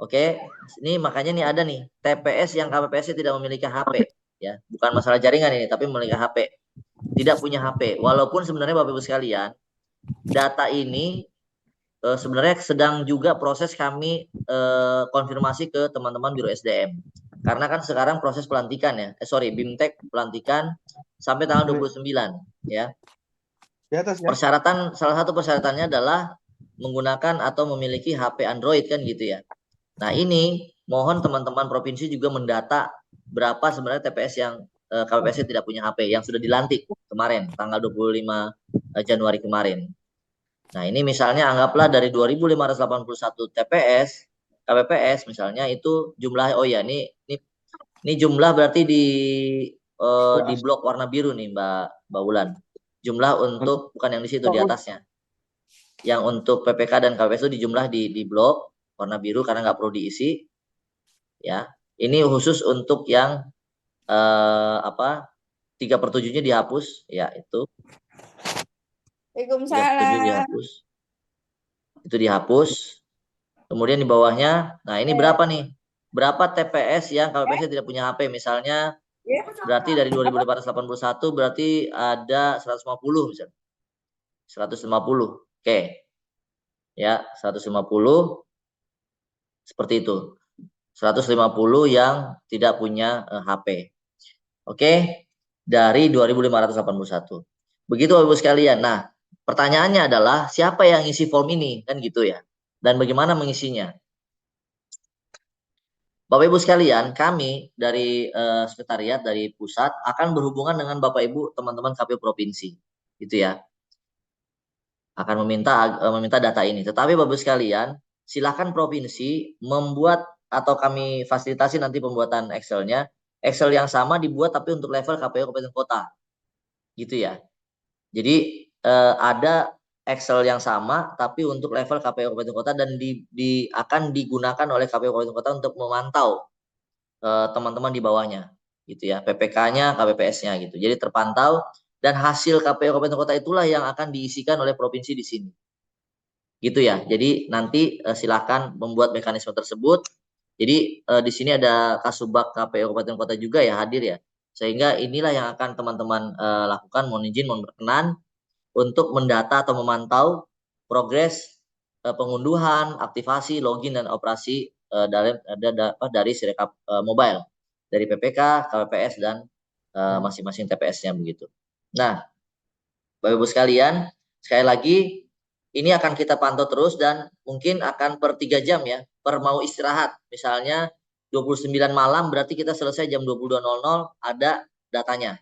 Oke, ini makanya nih ada nih TPS yang KPPS tidak memiliki HP. Ya, bukan masalah jaringan ini, tapi memiliki HP. Tidak punya HP. Walaupun sebenarnya Bapak Ibu sekalian, data ini sebenarnya sedang juga proses kami konfirmasi ke teman-teman Biro SDM. Karena kan sekarang proses pelantikan ya. BIMTEK pelantikan sampai tanggal 29 ya. Di atas ya. Persyaratan salah satu persyaratannya adalah menggunakan atau memiliki HP Android kan gitu ya. Nah, ini mohon teman-teman provinsi juga mendata berapa sebenarnya TPS yang KPPS tidak punya HP yang sudah dilantik kemarin tanggal 25 Januari kemarin. Nah, ini misalnya anggaplah dari 2.581 TPS, KPPS misalnya itu jumlah ini jumlah berarti di blok warna biru nih Mbak Wulan. Jumlah untuk bukan yang di situ di atasnya. Yang untuk PPK dan KPPS itu dijumlah di blok warna biru karena nggak perlu diisi. Ya, ini khusus untuk yang 3/7-nya dihapus ya itu. 3/7 Waalaikumsalam. dihapus. Itu dihapus. Kemudian di bawahnya, nah ini berapa nih? berapa TPS yang KPPS tidak punya HP, misalnya berarti dari 2.581 berarti ada 150 misalnya. 150. Oke. Ya, 150 seperti itu. 150 yang tidak punya HP. Oke. Dari 2.581. Begitu Bapak Ibu sekalian. Nah, pertanyaannya adalah siapa yang ngisi form ini? Kan gitu ya. Dan bagaimana mengisinya? Bapak Ibu sekalian, kami dari sekretariat dari pusat akan berhubungan dengan Bapak Ibu teman-teman KPU provinsi. Gitu ya. Akan meminta data ini. Tetapi Bapak Ibu sekalian, silakan provinsi membuat atau kami fasilitasi nanti pembuatan Excel-nya. Excel yang sama dibuat tapi untuk level KPU kabupaten kota. Gitu ya. Jadi ada Excel yang sama tapi untuk level KPU kabupaten kota dan akan digunakan oleh KPU kabupaten kota untuk memantau teman-teman di bawahnya gitu ya, PPK-nya, KPPS-nya gitu. Jadi terpantau dan hasil KPU kabupaten kota itulah yang akan diisikan oleh provinsi di sini. Gitu ya. Jadi nanti silakan membuat mekanisme tersebut. Jadi di sini ada Kasubag KPU kabupaten kota juga ya hadir ya. Sehingga inilah yang akan teman-teman lakukan, mohon izin, mohon berkenan untuk mendata atau memantau progres pengunduhan, aktivasi, login dan operasi dari Sirekap mobile dari PPK, KPPS dan masing-masing TPS-nya begitu. Nah, Bapak Ibu sekalian, sekali lagi ini akan kita pantau terus dan mungkin akan per 3 jam ya, per mau istirahat. Misalnya 29 malam berarti kita selesai jam 22.00 ada datanya,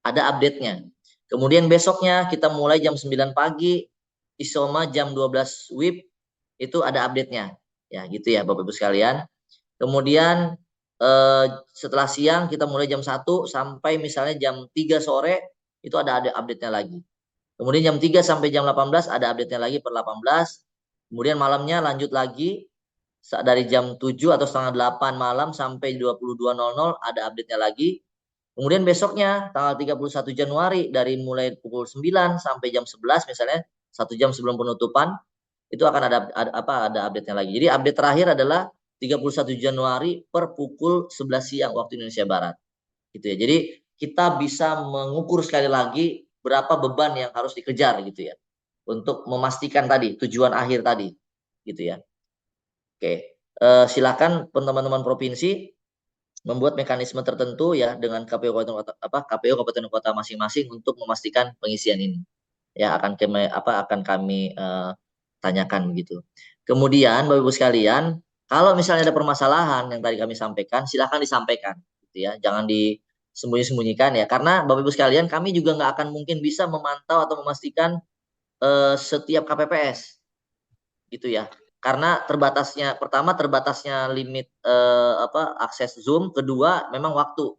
ada update-nya. Kemudian besoknya kita mulai jam 9 pagi, Isoma jam 12 WIB, itu ada update-nya. Ya gitu ya Bapak Ibu sekalian. Kemudian setelah siang kita mulai jam 1 sampai misalnya jam 3 sore, itu ada update-nya lagi. Kemudian jam 3 sampai jam 18 ada update-nya lagi per 18. Kemudian malamnya lanjut lagi dari jam 7 atau setengah 8 malam sampai 22.00 ada update-nya lagi. Kemudian besoknya tanggal 31 Januari dari mulai pukul 9 sampai jam 11 misalnya 1 jam sebelum penutupan itu akan ada update-nya lagi. Jadi update terakhir adalah 31 Januari per pukul 11 siang waktu Indonesia Barat. Gitu ya. Jadi kita bisa mengukur sekali lagi berapa beban yang harus dikejar gitu ya. Untuk memastikan tadi tujuan akhir tadi gitu ya. Oke. Silakan teman-teman provinsi membuat mekanisme tertentu ya dengan KPU Kabupaten Kota masing-masing untuk memastikan pengisian ini. Ya akan kami tanyakan begitu. Kemudian Bapak Ibu sekalian, kalau misalnya ada permasalahan yang tadi kami sampaikan, silakan disampaikan gitu ya. Jangan disembunyi-sembunyikan ya, karena Bapak Ibu sekalian kami juga nggak akan mungkin bisa memantau atau memastikan setiap KPPS gitu ya. Karena terbatasnya limit akses Zoom, kedua memang waktu.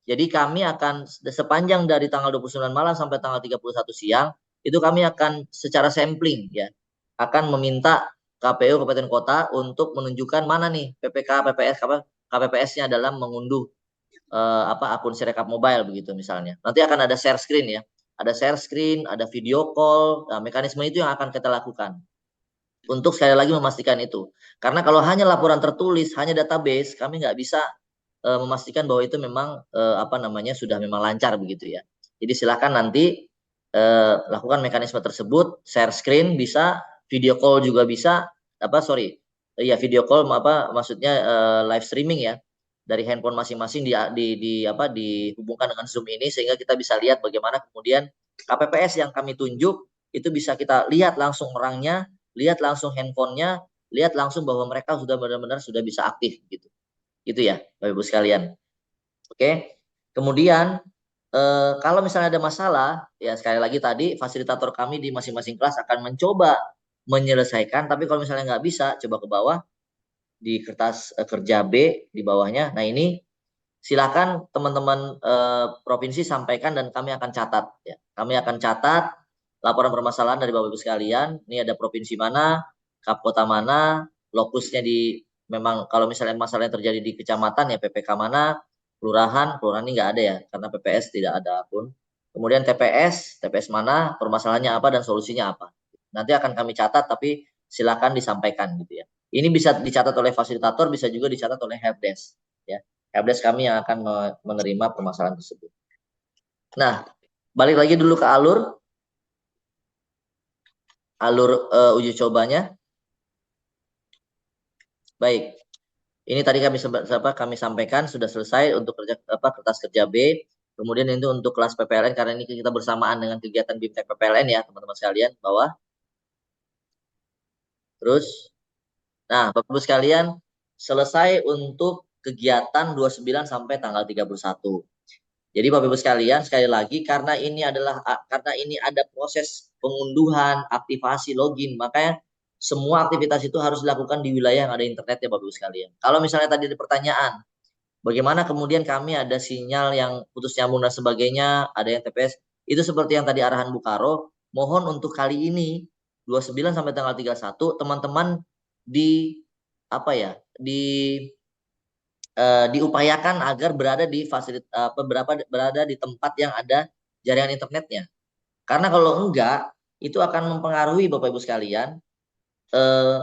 Jadi kami akan sepanjang dari tanggal 29 malam sampai tanggal 31 siang itu kami akan secara sampling ya akan meminta KPU Kabupaten Kota untuk menunjukkan mana nih PPK PPS KPPS-nya dalam mengunduh akun Sirekap mobile begitu misalnya. Nanti akan ada share screen ya. Ada share screen, ada video call. Nah, mekanisme itu yang akan kita lakukan untuk sekali lagi memastikan itu. Karena kalau hanya laporan tertulis, hanya database, kami nggak bisa memastikan bahwa itu memang sudah memang lancar begitu ya. Jadi silakan nanti lakukan mekanisme tersebut, share screen bisa, video call juga bisa, video call maksudnya live streaming ya dari handphone masing-masing dihubungkan dengan Zoom ini sehingga kita bisa lihat bagaimana kemudian KPPS yang kami tunjuk itu bisa kita lihat langsung orangnya, lihat langsung handphonenya, lihat langsung bahwa mereka sudah benar-benar sudah bisa aktif gitu. Gitu ya, Bapak Ibu sekalian. Oke. Kemudian kalau misalnya ada masalah, ya sekali lagi tadi fasilitator kami di masing-masing kelas akan mencoba menyelesaikan. Tapi kalau misalnya nggak bisa, coba ke bawah di kertas kerja B di bawahnya. Nah ini silakan teman-teman provinsi sampaikan dan kami akan catat. Ya. Kami akan catat laporan permasalahan dari Bapak Ibu sekalian. Ini ada provinsi mana, kap kota mana, lokusnya memang kalau misalnya masalah yang terjadi di kecamatan ya PPK mana, kelurahan ini nggak ada ya karena PPS tidak ada pun. Kemudian TPS mana, permasalahannya apa dan solusinya apa. Nanti akan kami catat tapi silakan disampaikan gitu ya. Ini bisa dicatat oleh fasilitator, bisa juga dicatat oleh helpdesk. Ya, helpdesk kami yang akan menerima permasalahan tersebut. Nah, balik lagi dulu ke alur uji cobanya. Baik, ini tadi kami sampaikan sudah selesai untuk kertas kerja B. Kemudian itu untuk kelas PPLN, karena ini kita bersamaan dengan kegiatan BIMTEK PPLN ya teman-teman sekalian, bawah. Terus, nah Bapak Ibu sekalian, selesai untuk kegiatan 29 sampai tanggal 31. Jadi Bapak Ibu sekalian, sekali lagi karena ini ada proses pengunduhan, aktivasi, login, makanya semua aktivitas itu harus dilakukan di wilayah yang ada internet ya Bapak Ibu sekalian. Kalau misalnya tadi ada pertanyaan, bagaimana kemudian kami ada sinyal yang putus nyambung dan sebagainya, ada yang TPS, itu seperti yang tadi arahan Bu Karo, mohon untuk kali ini 29 sampai tanggal 31 teman-teman di apa ya, diupayakan agar berada di berada di tempat yang ada jaringan internetnya. Karena kalau enggak, itu akan mempengaruhi Bapak Ibu sekalian eh,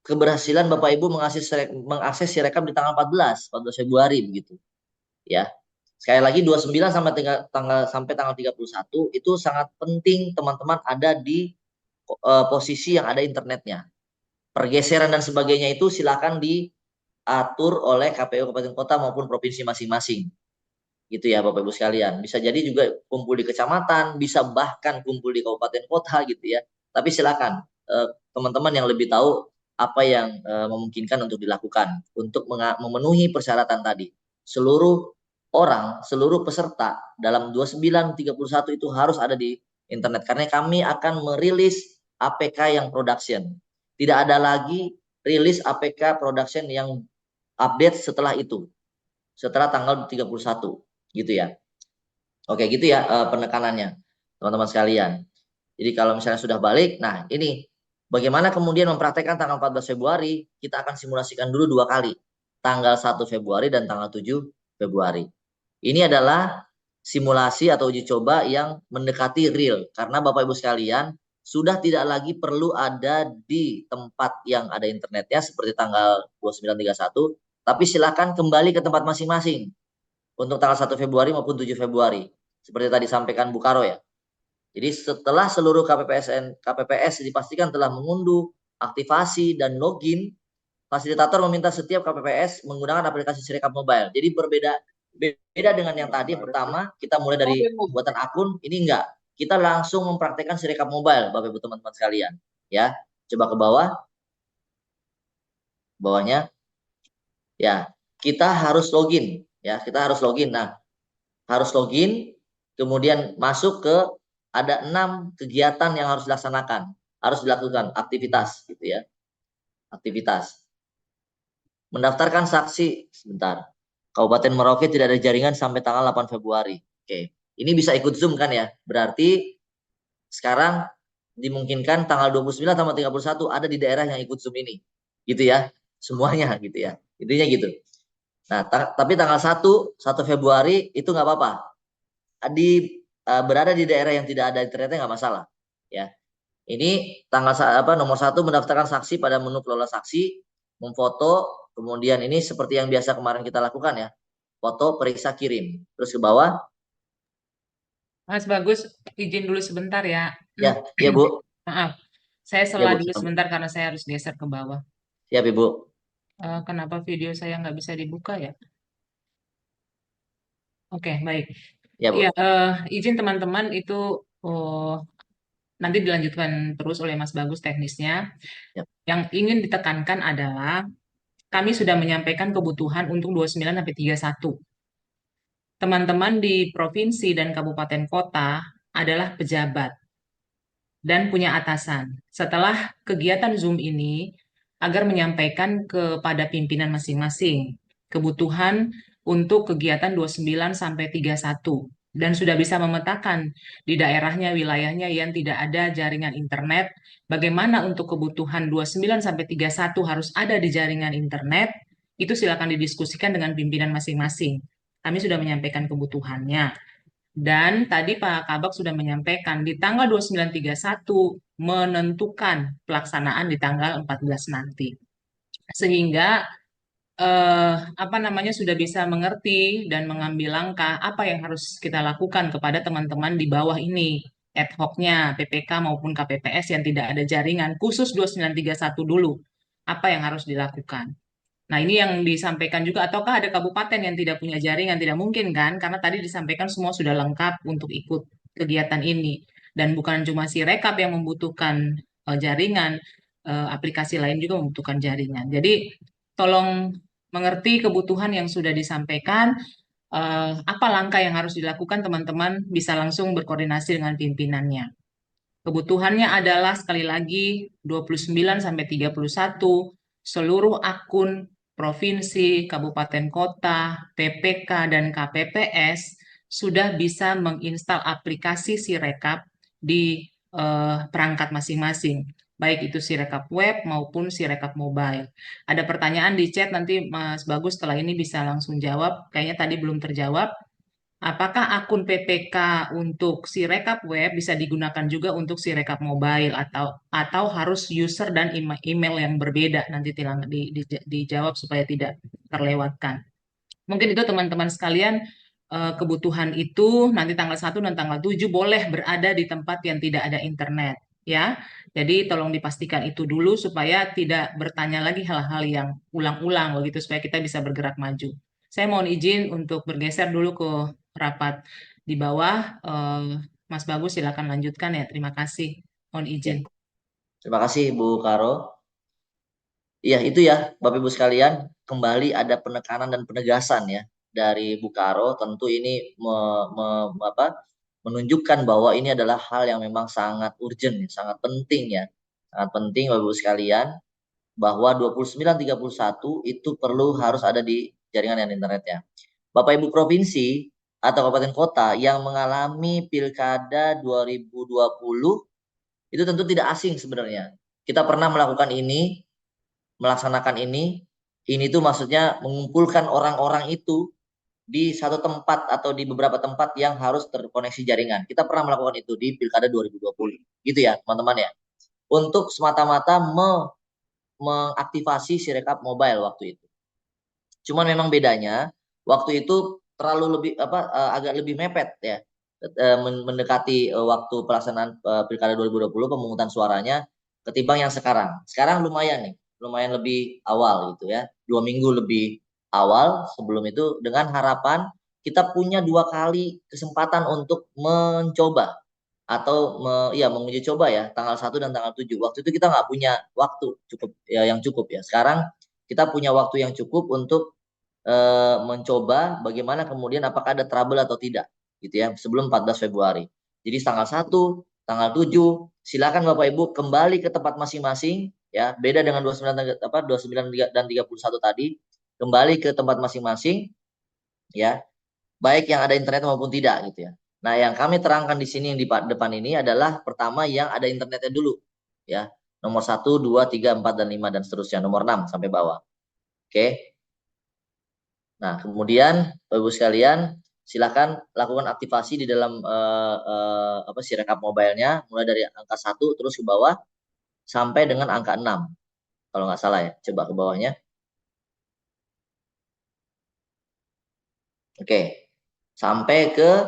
keberhasilan Bapak Ibu mengakses Sirekap di tanggal 14 Februari begitu. Ya. Sekali lagi 29 sampai tanggal 31 itu sangat penting teman-teman ada di posisi yang ada internetnya. Pergeseran dan sebagainya itu silakan diatur oleh KPU Kabupaten Kota maupun provinsi masing-masing. Gitu ya Bapak Ibu sekalian. Bisa jadi juga kumpul di kecamatan, bisa bahkan kumpul di kabupaten kota gitu ya. Tapi silakan teman-teman yang lebih tahu apa yang memungkinkan untuk dilakukan untuk memenuhi persyaratan tadi. Seluruh orang, seluruh peserta dalam 29-31 itu harus ada di internet karena kami akan merilis APK yang production. Tidak ada lagi rilis APK production yang update setelah itu. Setelah tanggal 31 gitu ya. Oke, gitu ya penekanannya, teman-teman sekalian. Jadi kalau misalnya sudah balik, nah ini bagaimana kemudian mempraktekkan tanggal 14 Februari, kita akan simulasikan dulu 2 kali, tanggal 1 Februari dan tanggal 7 Februari. Ini adalah simulasi atau uji coba yang mendekati real, karena Bapak Ibu sekalian, sudah tidak lagi perlu ada di tempat yang ada internetnya, seperti tanggal 29-31, tapi silakan kembali ke tempat masing-masing untuk tanggal 1 Februari maupun 7 Februari. Seperti tadi sampaikan Bu Karo ya. Jadi setelah seluruh KPPS dipastikan telah mengunduh, aktivasi, dan login, fasilitator meminta setiap KPPS menggunakan aplikasi Sirekap Mobile. Jadi beda dengan yang tadi. Pertama, kita mulai dari pembuatan akun, ini enggak. Kita langsung mempraktekkan Sirekap Mobile, Bapak Ibu teman-teman sekalian. Ya, coba ke bawah. Bawahnya. Ya, kita harus login. Ya, kita harus login. Nah, harus login, kemudian masuk ke ada 6 kegiatan yang harus dilaksanakan, harus dilakukan aktivitas gitu ya. Aktivitas. Mendaftarkan saksi sebentar. Kabupaten Merauke tidak ada jaringan sampai tanggal 8 Februari. Oke. Ini bisa ikut Zoom kan ya? Berarti sekarang dimungkinkan tanggal 29 sampai 31 ada di daerah yang ikut Zoom ini. Gitu ya. Semuanya gitu ya. Intinya gitu. Nah, tapi tanggal 1 Februari itu nggak apa-apa. Berada di daerah yang tidak ada internetnya nggak masalah. Ya. Ini nomor 1 mendaftarkan saksi pada menu kelola saksi, memfoto, kemudian ini seperti yang biasa kemarin kita lakukan ya. Foto, periksa, kirim. Terus ke bawah. Mas Bagus, izin dulu sebentar ya. Ya, ya Bu. Maaf, saya Ya salah Bu. dulu sebentar karena saya harus geser ke bawah. Siap Ibu. Kenapa video saya nggak bisa dibuka ya? Oke, baik. Ya Ya, Bu. izin teman-teman itu nanti dilanjutkan terus oleh Mas Bagus teknisnya. Ya. Yang ingin ditekankan adalah kami sudah menyampaikan kebutuhan untuk 29 sampai 31. Teman-teman di provinsi dan kabupaten kota adalah pejabat dan punya atasan. Setelah kegiatan Zoom ini, agar menyampaikan kepada pimpinan masing-masing kebutuhan untuk kegiatan 29 sampai 31 dan sudah bisa memetakan di daerahnya, wilayahnya yang tidak ada jaringan internet, bagaimana untuk kebutuhan 29 sampai 31 harus ada di jaringan internet, itu silakan didiskusikan dengan pimpinan masing-masing. Kami sudah menyampaikan kebutuhannya. Dan tadi Pak Kabak sudah menyampaikan di tanggal 29-31 menentukan pelaksanaan di tanggal 14 nanti. sehingga apa namanya sudah bisa mengerti dan mengambil langkah apa yang harus kita lakukan kepada teman-teman di bawah ini, ad hoc-nya PPK maupun KPPS yang tidak ada jaringan, khusus 2931 dulu, apa yang harus dilakukan. Nah, ini yang disampaikan juga, ataukah ada kabupaten yang tidak punya jaringan? Tidak mungkin kan, karena tadi disampaikan semua sudah lengkap untuk ikut kegiatan ini. Dan bukan cuma si Rekap yang membutuhkan jaringan, aplikasi lain juga membutuhkan jaringan. Jadi, tolong mengerti kebutuhan yang sudah disampaikan, apa langkah yang harus dilakukan teman-teman bisa langsung berkoordinasi dengan pimpinannya. Kebutuhannya adalah sekali lagi 29 sampai 31 seluruh akun provinsi, kabupaten kota, PPK dan KPPS sudah bisa menginstal aplikasi Sirekap di perangkat masing-masing, baik itu Sirekap web maupun Sirekap mobile. Ada pertanyaan di chat, nanti Mas Bagus setelah ini bisa langsung jawab. Kayaknya tadi belum terjawab. Apakah akun PPK untuk si rekap web bisa digunakan juga untuk si rekap mobile, atau harus user dan email yang berbeda? Nanti dijawab supaya tidak terlewatkan. Mungkin itu teman-teman sekalian, kebutuhan itu nanti tanggal 1 dan tanggal 7 boleh berada di tempat yang tidak ada internet, ya. Jadi tolong dipastikan itu dulu supaya tidak bertanya lagi hal-hal yang ulang-ulang begitu, supaya kita bisa bergerak maju. Saya mohon izin untuk bergeser dulu ke rapat di bawah. Mas Bagus silakan lanjutkan ya. Terima kasih. Mohon Ya, izin. terima kasih Bu Karo. Iya, itu ya, Bapak Ibu sekalian, kembali ada penekanan dan penegasan ya dari Bu Karo. Tentu ini menunjukkan bahwa ini adalah hal yang memang sangat urgent, ya, sangat penting ya. Sangat penting Bapak Ibu sekalian bahwa 2931 itu perlu harus ada di jaringan dan internetnya. Bapak Ibu provinsi atau kabupaten kota yang mengalami pilkada 2020 itu tentu tidak asing sebenarnya. Kita pernah melakukan ini, melaksanakan ini tuh maksudnya mengumpulkan orang-orang itu di satu tempat atau di beberapa tempat yang harus terkoneksi jaringan. Kita pernah melakukan itu di Pilkada 2020. Gitu ya, teman-teman ya. Untuk semata-mata mengaktifasi Sirekap mobile waktu itu. Cuman memang bedanya waktu itu terlalu lebih agak lebih mepet ya. Mendekati waktu pelaksanaan Pilkada 2020 pemungutan suaranya ketimbang yang sekarang. Sekarang lumayan nih, lumayan lebih awal gitu ya. 2 minggu lebih awal sebelum itu dengan harapan kita punya 2 kali kesempatan untuk mencoba atau menguji coba ya tanggal 1 dan tanggal 7. Waktu itu kita nggak punya waktu cukup ya, yang cukup ya. Sekarang kita punya waktu yang cukup untuk mencoba bagaimana kemudian apakah ada trouble atau tidak gitu ya sebelum 14 Februari. Jadi tanggal 1, tanggal 7 silakan Bapak Ibu kembali ke tempat masing-masing ya, beda dengan 29 dan 31 tadi, kembali ke tempat masing-masing ya, baik yang ada internet maupun tidak gitu ya. Nah, yang kami terangkan di sini yang di depan ini adalah pertama yang ada internetnya dulu ya. Nomor 1, 2, 3, 4 dan 5 dan seterusnya, nomor 6 sampai bawah. Oke. Nah, kemudian Bapak Ibu sekalian, silakan lakukan aktivasi di dalam Sirekap mobile-nya mulai dari angka 1 terus ke bawah sampai dengan angka 6. Kalau nggak salah ya, coba ke bawahnya. Oke. Sampai ke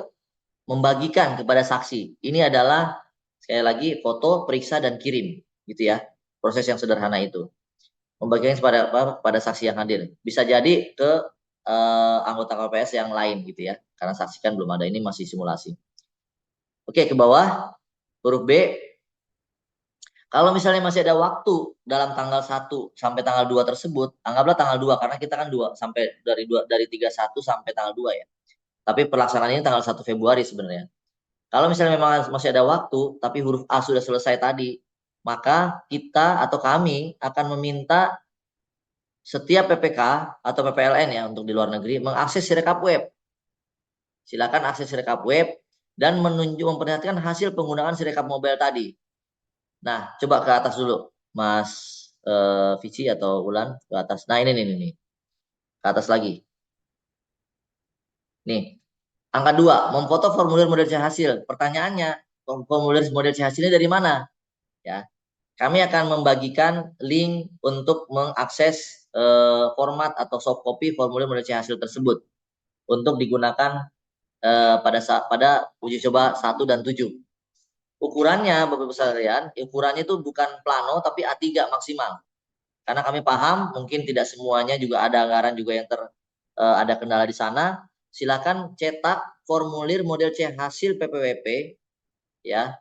membagikan kepada saksi. Ini adalah sekali lagi foto, periksa dan kirim gitu ya. Proses yang sederhana itu. Membagikan kepada saksi yang hadir. Bisa jadi ke anggota KPS yang lain gitu ya. Karena saksi kan belum ada, ini masih simulasi. Oke, ke bawah huruf B. Kalau misalnya masih ada waktu dalam tanggal 1 sampai tanggal 2 tersebut, anggaplah tanggal 2 karena kita kan 2 sampai dari 31 sampai tanggal 2 ya. Tapi pelaksanaannya tanggal 1 Februari sebenarnya. Kalau misalnya memang masih ada waktu tapi huruf A sudah selesai tadi, maka kita atau kami akan meminta setiap PPK atau PPLN ya untuk di luar negeri mengakses Sirekap web. Silakan akses Sirekap web dan memperlihatkan hasil penggunaan Sirekap mobile tadi. Nah, coba ke atas dulu, Mas Vici atau Ulan ke atas. Nah, ini. Ke atas lagi. Nih, angka 2, memfoto formulir model C hasil. Pertanyaannya, formulir model C hasilnya dari mana? Ya. kami akan membagikan link untuk mengakses format atau soft copy formulir model C hasil tersebut untuk digunakan pada uji coba 1 dan 7. Ukurannya, Bapak Ibu sekalian, ukurannya itu bukan plano tapi A3 maksimal. Karena kami paham mungkin tidak semuanya juga ada anggaran juga yang ada kendala di sana. Silakan cetak formulir model C hasil PPWP ya.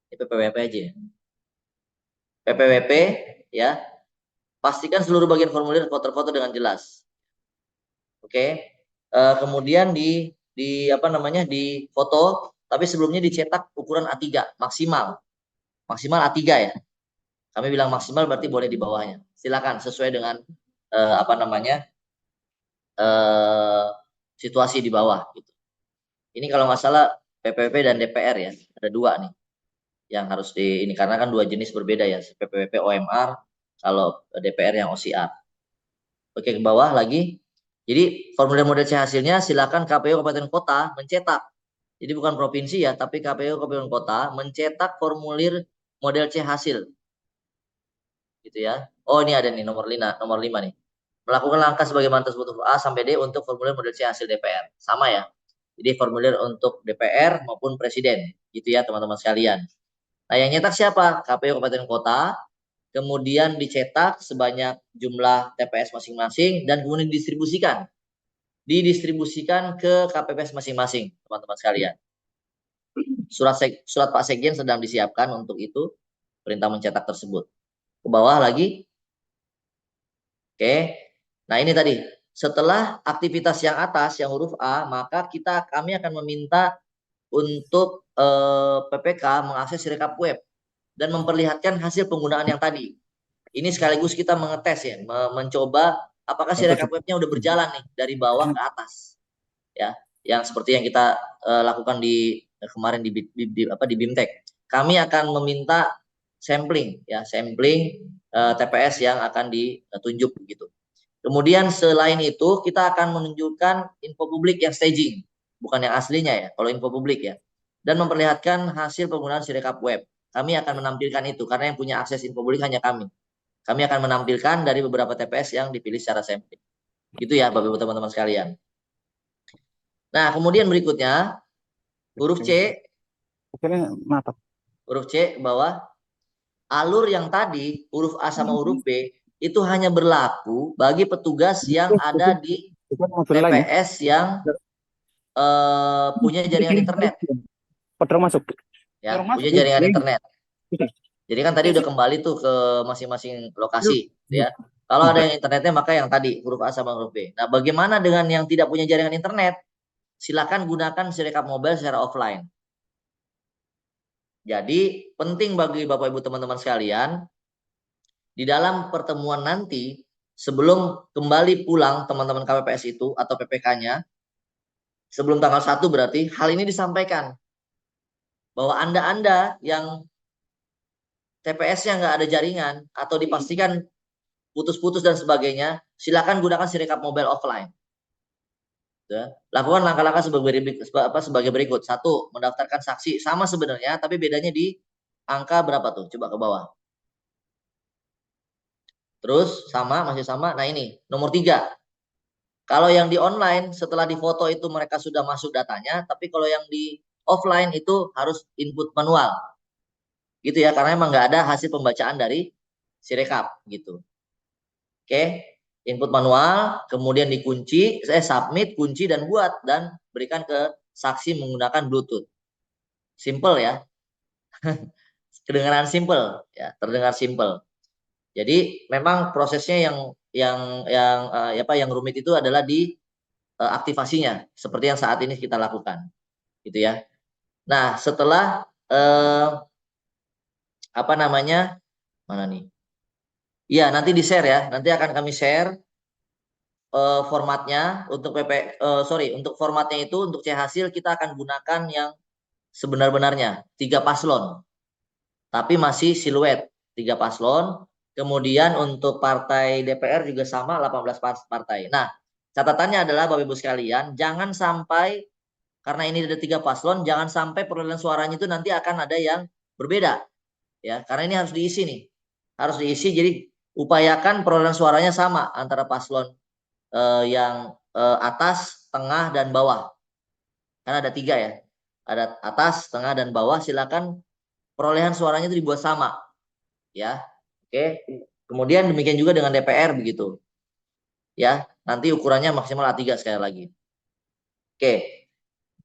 PPWP aja ya. PPWP ya. Pastikan seluruh bagian formulir foto-foto dengan jelas. Oke. Kemudian di apa namanya di foto tapi sebelumnya dicetak ukuran A3 maksimal. Maksimal A3 ya. Kami bilang maksimal berarti boleh di bawahnya. Silakan sesuai dengan apa namanya situasi di bawah gitu. Ini kalau nggak salah PPWP dan DPR ya, ada 2 nih yang harus ini karena kan 2 jenis berbeda ya, PPWP OMR, kalau DPR yang OCR. Oke, ke bawah lagi. Jadi formulir model C hasilnya silakan KPU Kabupaten Kota mencetak. Jadi bukan provinsi ya, tapi KPU Kabupaten Kota mencetak formulir model C hasil. Gitu ya. Oh, ini ada nih nomor 5 nih. Melakukan langkah sebagaimana tersebut A sampai D untuk formulir model C hasil DPR. Sama ya. Jadi formulir untuk DPR maupun presiden. Gitu ya teman-teman sekalian. Nah yang nyetak siapa? KPU Kabupaten Kota. Kemudian dicetak sebanyak jumlah TPS masing-masing dan kemudian didistribusikan. Didistribusikan ke KPPS masing-masing teman-teman sekalian. Surat Pak Sekjen sedang disiapkan untuk itu. Perintah mencetak tersebut. Ke bawah lagi. Oke. Nah ini tadi. Setelah aktivitas yang atas, yang huruf A, maka kami akan meminta untuk PPK mengakses rekap web dan memperlihatkan hasil penggunaan yang tadi. Ini sekaligus kita mengetes ya, mencoba apakah si rekap webnya udah berjalan nih dari bawah ke atas. Ya, yang seperti yang kita lakukan kemarin di BIMTEK. Kami akan meminta sampling ya, sampling TPS yang akan ditunjuk begitu. Kemudian selain itu kita akan menunjukkan info publik yang staging, bukan yang aslinya ya, kalau info publik ya. Dan memperlihatkan hasil penggunaan Sirekap web. Kami akan menampilkan itu karena yang punya akses info publik hanya kami. Kami akan menampilkan dari beberapa TPS yang dipilih secara sampling. Itu ya Bapak Ibu teman-teman sekalian. Nah, kemudian berikutnya huruf C. Huruf C ke bawah. Alur yang tadi huruf A sama huruf B itu hanya berlaku bagi petugas yang ada di TPS yang punya jaringan internet. Ya, punya jaringan internet. Jadi kan tadi udah kembali tuh ke masing-masing lokasi, ya. Kalau ada yang internetnya maka yang tadi huruf A sama huruf B. Nah, bagaimana dengan yang tidak punya jaringan internet? Silakan gunakan Sirekap Mobile secara offline. Jadi penting bagi Bapak Ibu teman-teman sekalian, di dalam pertemuan nanti sebelum kembali pulang teman-teman KPPS itu atau PPK-nya, sebelum tanggal 1 berarti hal ini disampaikan bahwa Anda yang TPS-nya nggak ada jaringan atau dipastikan putus-putus dan sebagainya, silakan gunakan Sirekap Mobile offline. Ya. Lakukan langkah-langkah sebagai berikut. 1, mendaftarkan saksi sama sebenarnya, tapi bedanya di angka berapa tuh? Coba ke bawah. Terus masih sama. Nah ini nomor 3. Kalau yang di online setelah difoto itu mereka sudah masuk datanya, tapi kalau yang di offline itu harus input manual. Gitu ya, karena emang nggak ada hasil pembacaan dari Sirekap gitu. Oke, input manual, kemudian dikunci, submit, kunci dan buat dan berikan ke saksi menggunakan Bluetooth. Simple ya. Kedengaran simple ya, terdengar simple. Jadi memang prosesnya yang rumit itu adalah di aktivasinya seperti yang saat ini kita lakukan. Gitu ya. Nah, setelah apa namanya? Mana nih? Iya, nanti di-share ya. Nanti akan kami share formatnya untuk untuk formatnya itu untuk C hasil kita akan gunakan yang sebenar-benarnya 3 paslon tapi masih siluet 3 paslon. Kemudian untuk partai DPR juga sama 18 partai. Nah, catatannya adalah Bapak Ibu sekalian, jangan sampai karena ini ada 3 paslon, jangan sampai perolehan suaranya itu nanti akan ada yang berbeda ya, karena ini harus diisi nih. harus diisi. Jadi upayakan perolehan suaranya sama antara paslon yang atas, tengah, dan bawah. Karena ada 3 ya. Ada atas, tengah, dan bawah. Silakan perolehan suaranya itu dibuat sama. Ya, oke. Kemudian demikian juga dengan DPR begitu. Ya, nanti ukurannya maksimal A3 sekali lagi. Oke.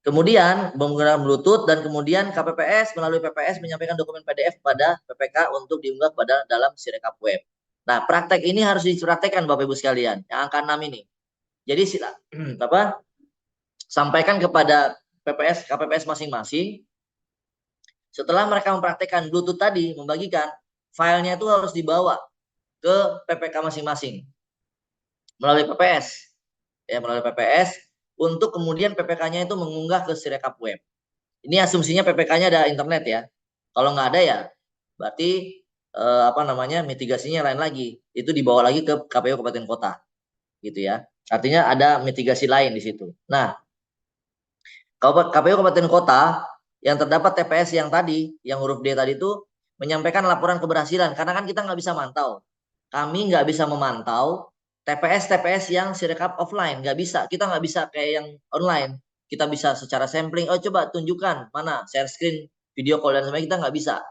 Kemudian menggunakan Bluetooth dan kemudian KPPS melalui PPS menyampaikan dokumen PDF pada PPK untuk diunggah pada dalam Sirekap web. Nah, praktek ini harus dipraktekkan Bapak Ibu sekalian, yang angka 6 ini. Jadi sampaikan kepada PPS KPPS masing-masing. Setelah mereka mempraktekkan Bluetooth tadi, membagikan filenya itu harus dibawa ke PPK masing-masing melalui PPS. Ya, melalui PPS untuk kemudian PPK-nya itu mengunggah ke Sirekap web. Ini asumsinya PPK-nya ada internet ya. Kalau nggak ada ya berarti mitigasinya lain lagi. Itu dibawa lagi ke KPU Kabupaten Kota. Gitu ya. Artinya ada mitigasi lain di situ. Nah, KPU Kabupaten Kota yang terdapat TPS yang tadi, yang huruf D tadi itu menyampaikan laporan keberhasilan karena kan kita nggak bisa mantau. Kami nggak bisa memantau TPS yang Sirekap offline, nggak bisa. Kita nggak bisa kayak yang online. Kita bisa secara sampling. Oh coba tunjukkan mana share screen, video call dan sebagainya, kita nggak bisa.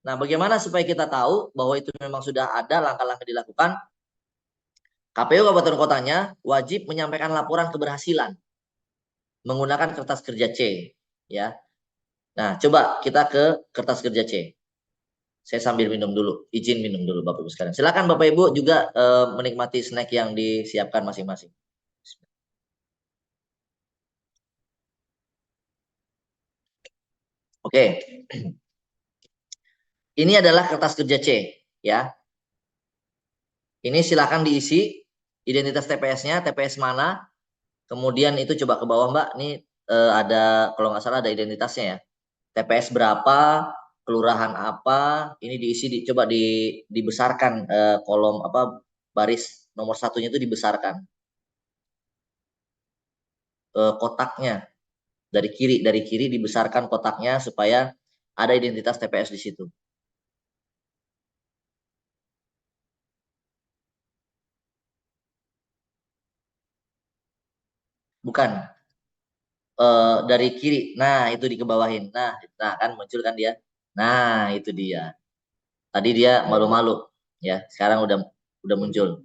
Nah, bagaimana supaya kita tahu bahwa itu memang sudah ada langkah-langkah dilakukan? KPU Kabupaten Kotanya wajib menyampaikan laporan keberhasilan menggunakan kertas kerja C, ya. Nah, coba kita ke kertas kerja C. Saya sambil minum dulu, izin minum dulu Bapak Ibu sekalian. Silakan Bapak Ibu juga menikmati snack yang disiapkan masing-masing. Oke. Ini adalah kertas kerja C, ya. Ini silakan diisi identitas TPS-nya, TPS mana. Kemudian itu coba ke bawah Mbak, ini ada kalau nggak salah ada identitasnya ya. TPS berapa, kelurahan apa, ini diisi coba dibesarkan kolom baris nomor satunya itu dibesarkan kotaknya dari kiri dibesarkan kotaknya supaya ada identitas TPS di situ. Bukan dari kiri. Nah, itu dikebawahin. Nah, kan muncul kan dia. Nah, itu dia. Tadi dia malu-malu ya, sekarang udah muncul.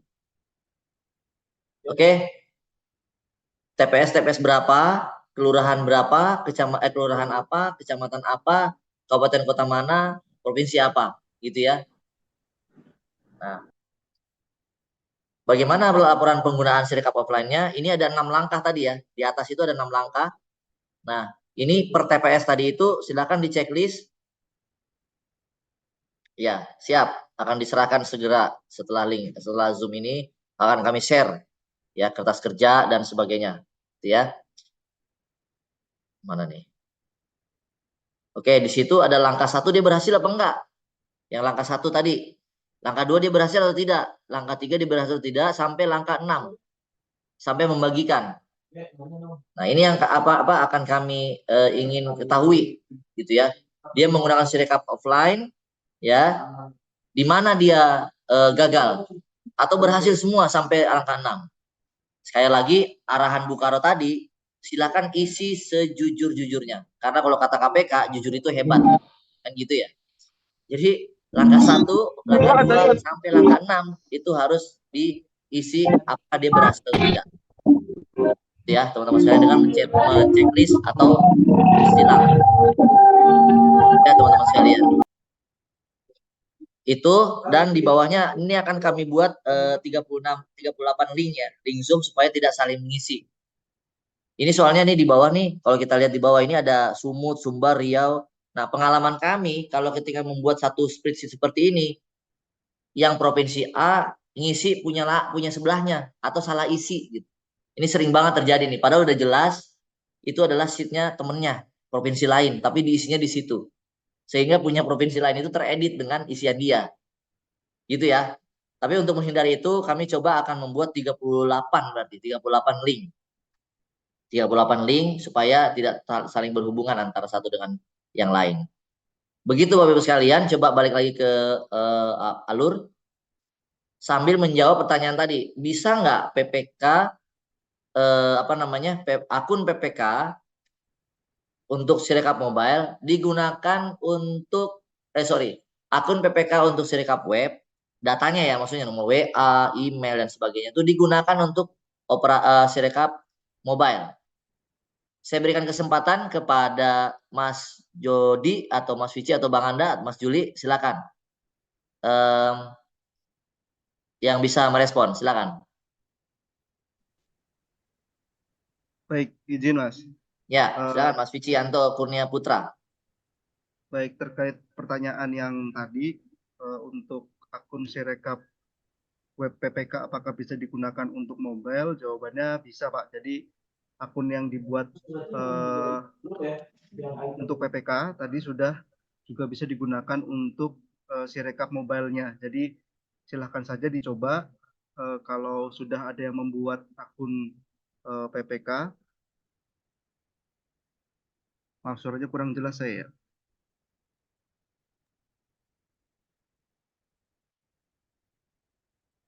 Oke. TPS berapa, kelurahan berapa, kelurahan apa, kecamatan apa, kabupaten kota mana, provinsi apa, gitu ya. Nah, bagaimana laporan penggunaan Sirekap offline-nya? Ini ada 6 langkah tadi ya. Di atas itu ada 6 langkah. Nah, ini per TPS tadi itu silakan di checklist. Ya, siap. Akan diserahkan segera setelah Zoom ini akan kami share ya kertas kerja dan sebagainya. Ya. Mana nih? Oke, di situ ada langkah 1 dia berhasil apa enggak? Yang langkah 1 tadi. Langkah 2 dia berhasil atau tidak? Langkah 3 dia berhasil atau tidak sampai langkah 6. Sampai membagikan. Nah, ini yang akan kami ingin ketahui gitu ya. Dia menggunakan Sirekap offline ya. Di mana dia gagal atau berhasil semua sampai angka 6. Sekali lagi arahan Bu Karo tadi, silakan isi sejujur-jujurnya. Karena kalau kata KPK, jujur itu hebat. Kan gitu ya. Jadi langkah 1, langkah 2 sampai langkah 6 itu harus diisi apakah dia berhasil atau tidak. Ya, teman-teman sekalian dengan menceklis atau silang. Ya, teman-teman sekalian. Itu dan di bawahnya ini akan kami buat 38 link ya, link Zoom supaya tidak saling mengisi. Ini soalnya nih di bawah nih, kalau kita lihat di bawah ini ada Sumut, Sumbar, Riau. Nah, pengalaman kami kalau ketika membuat satu spreadsheet seperti ini, yang provinsi A ngisi punya sebelahnya atau salah isi gitu. Ini sering banget terjadi nih, padahal udah jelas itu adalah sheetnya temennya provinsi lain, tapi diisinya di situ. Sehingga punya provinsi lain itu teredit dengan isian dia. Gitu ya. Tapi untuk menghindari itu kami coba akan membuat 38 berarti 38 link. 38 link supaya tidak saling berhubungan antara satu dengan yang lain. Begitu Bapak Ibu sekalian, coba balik lagi ke alur sambil menjawab pertanyaan tadi. Bisa nggak PPK apa namanya akun PPK untuk Sirekap Mobile digunakan untuk sorry, akun PPK untuk Sirekap Web, datanya ya maksudnya nomor WA, email dan sebagainya itu digunakan untuk Sirekap Mobile. Saya berikan kesempatan kepada Mas Jody atau Mas Vici atau Bang Anda, Mas Juli, silakan. Yang bisa merespon, silakan. Baik, izin Mas. Ya, silakan Mas Ficianto Kurnia Putra. Baik, terkait pertanyaan yang tadi untuk akun Sirekap web PPK apakah bisa digunakan untuk mobile? Jawabannya bisa Pak. Jadi akun yang dibuat untuk PPK tadi sudah juga bisa digunakan untuk Sirekap mobile-nya. Jadi silahkan saja dicoba kalau sudah ada yang membuat akun PPK. Maaf, suaranya kurang jelas saya.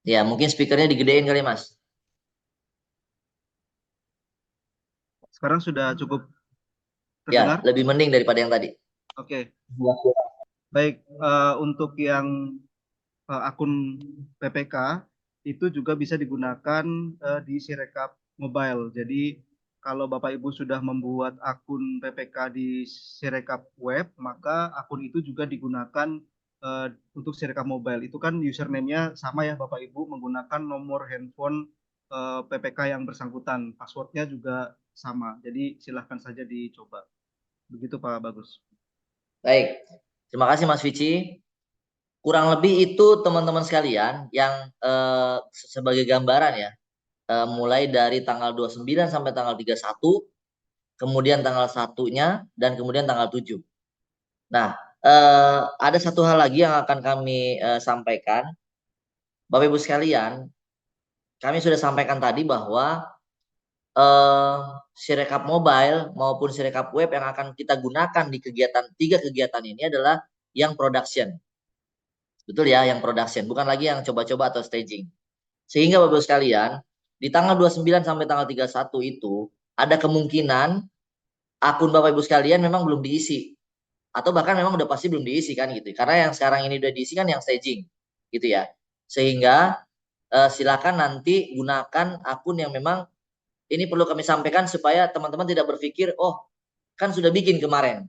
Ya, mungkin speakernya digedein kali Mas. Sekarang sudah cukup Ya, terdengar? lebih mending daripada yang tadi. Oke. Baik, untuk yang akun PPK itu juga bisa digunakan di Sirekap Mobile. Jadi kalau Bapak Ibu sudah membuat akun PPK di Sirekap Web, maka akun itu juga digunakan untuk Sirekap Mobile. Itu kan username-nya sama ya Bapak Ibu menggunakan nomor handphone PPK yang bersangkutan. Password-nya juga sama. Jadi silahkan saja dicoba. Begitu Pak Bagus. Baik, terima kasih Mas Vici. Kurang lebih itu teman-teman sekalian yang sebagai gambaran ya, mulai dari tanggal 29 sampai tanggal 31, kemudian tanggal 1-nya, dan kemudian tanggal 7. Nah, ada satu hal lagi yang akan kami sampaikan. Bapak Ibu sekalian, kami sudah sampaikan tadi bahwa Sirekap Mobile maupun Sirekap Web yang akan kita gunakan di tiga kegiatan ini adalah yang production. Betul ya, yang production, bukan lagi yang coba-coba atau staging. Sehingga Bapak Ibu sekalian, di tanggal 29 sampai tanggal 31 itu ada kemungkinan akun Bapak Ibu sekalian memang belum diisi atau bahkan memang udah pasti belum diisi kan gitu. Karena yang sekarang ini udah diisi kan yang staging gitu ya. Sehingga silakan nanti gunakan akun yang memang ini perlu kami sampaikan supaya teman-teman tidak berpikir, oh kan sudah bikin kemarin,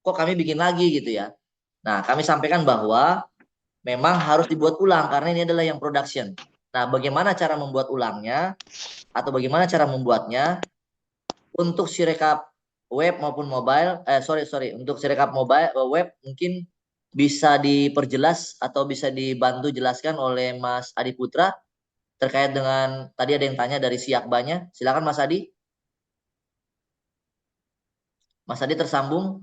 kok kami bikin lagi gitu ya. Nah, kami sampaikan bahwa memang harus dibuat ulang karena ini adalah yang production. Nah, bagaimana cara membuat ulangnya atau bagaimana cara membuatnya untuk Sirekap web maupun mobile, untuk Sirekap mobile web mungkin bisa diperjelas atau bisa dibantu jelaskan oleh Mas Adi Putra terkait dengan tadi ada yang tanya dari Siakbanya. Silakan Mas Adi. Mas Adi tersambung.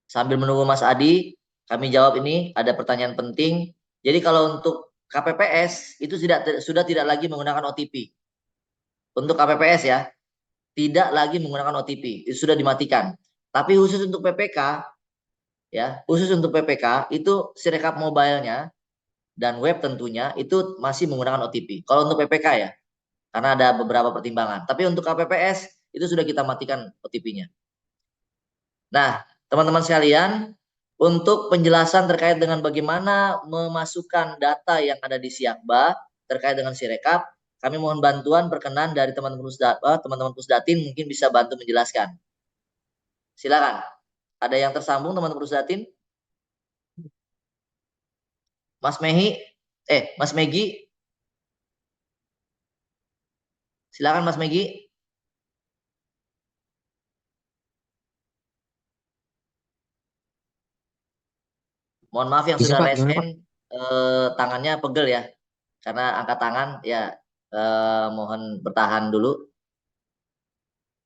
Sambil menunggu Mas Adi, kami jawab ini ada pertanyaan penting. Jadi kalau untuk KPPS itu sudah tidak lagi menggunakan OTP. Untuk KPPS ya, tidak lagi menggunakan OTP, itu sudah dimatikan. Tapi khusus untuk PPK ya, khusus untuk PPK itu Sirekap mobile-nya dan web tentunya itu masih menggunakan OTP. Kalau untuk PPK ya, karena ada beberapa pertimbangan. Tapi untuk KPPS itu sudah kita matikan OTP-nya. Nah, teman-teman sekalian, untuk penjelasan terkait dengan bagaimana memasukkan data yang ada di Siakba terkait dengan Sirekap, kami mohon bantuan berkenan dari teman-teman Pusdatin mungkin bisa bantu menjelaskan. Silakan. Ada yang tersambung teman-teman Pusdatin? Mas Mehi, Mas Megi, silakan Mas Megi. Mohon maaf yang Bisa sudah Pak, raise gimana Pak? hand, tangannya pegel ya, karena angkat tangan ya mohon bertahan dulu,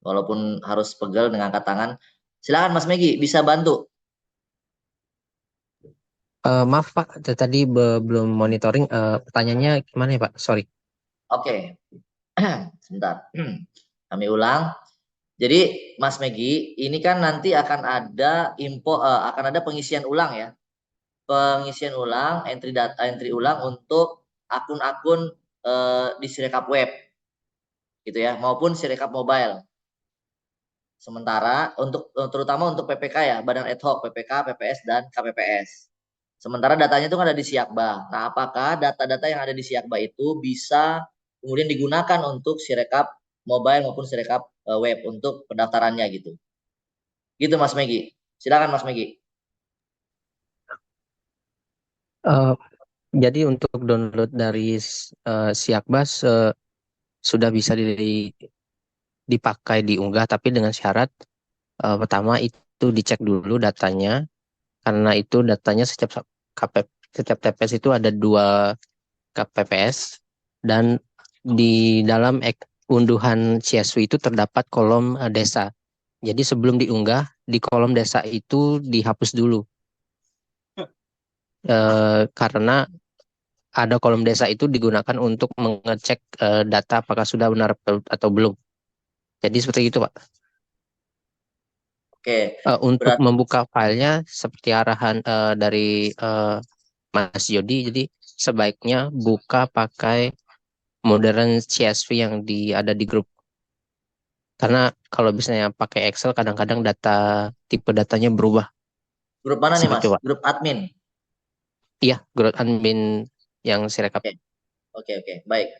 walaupun harus pegel dengan angkat tangan. Silakan Mas Megi, bisa bantu. Maaf Pak, tadi belum monitoring. Pertanyaannya gimana ya Pak? Sorry. Oke. Sebentar. Kami ulang. Jadi Mas Megi, ini kan nanti akan ada akan ada pengisian ulang ya. Pengisian ulang, entry ulang untuk akun-akun di Sirekap web gitu ya, maupun Sirekap mobile. Sementara terutama untuk PPK ya, Badan Ad Hoc PPK, PPS dan KPPS. Sementara datanya itu ada di Siakba. Nah, apakah data-data yang ada di Siakba itu bisa kemudian digunakan untuk Sirekap mobile maupun Sirekap web untuk pendaftarannya gitu. Gitu Mas Megi. Silakan Mas Megi. Jadi untuk download dari Siakbas sudah bisa dipakai diunggah, tapi dengan syarat pertama itu dicek dulu datanya, karena itu datanya setiap TPS itu ada 2 KPPS, dan di dalam unduhan CSW itu terdapat kolom desa. Jadi sebelum diunggah, di kolom desa itu dihapus dulu. Karena ada kolom desa itu digunakan untuk mengecek data apakah sudah benar atau belum. Jadi seperti itu, Pak. Oke. Untuk membuka filenya seperti arahan dari Mas Yodi, jadi sebaiknya buka pakai modern CSV yang ada di grup. Karena kalau misalnya pakai Excel, kadang-kadang tipe datanya berubah. Grup mana nih Mas? Seperti, Pak. Grup admin? Iya, grup admin yang Sirekap. Oke, baik.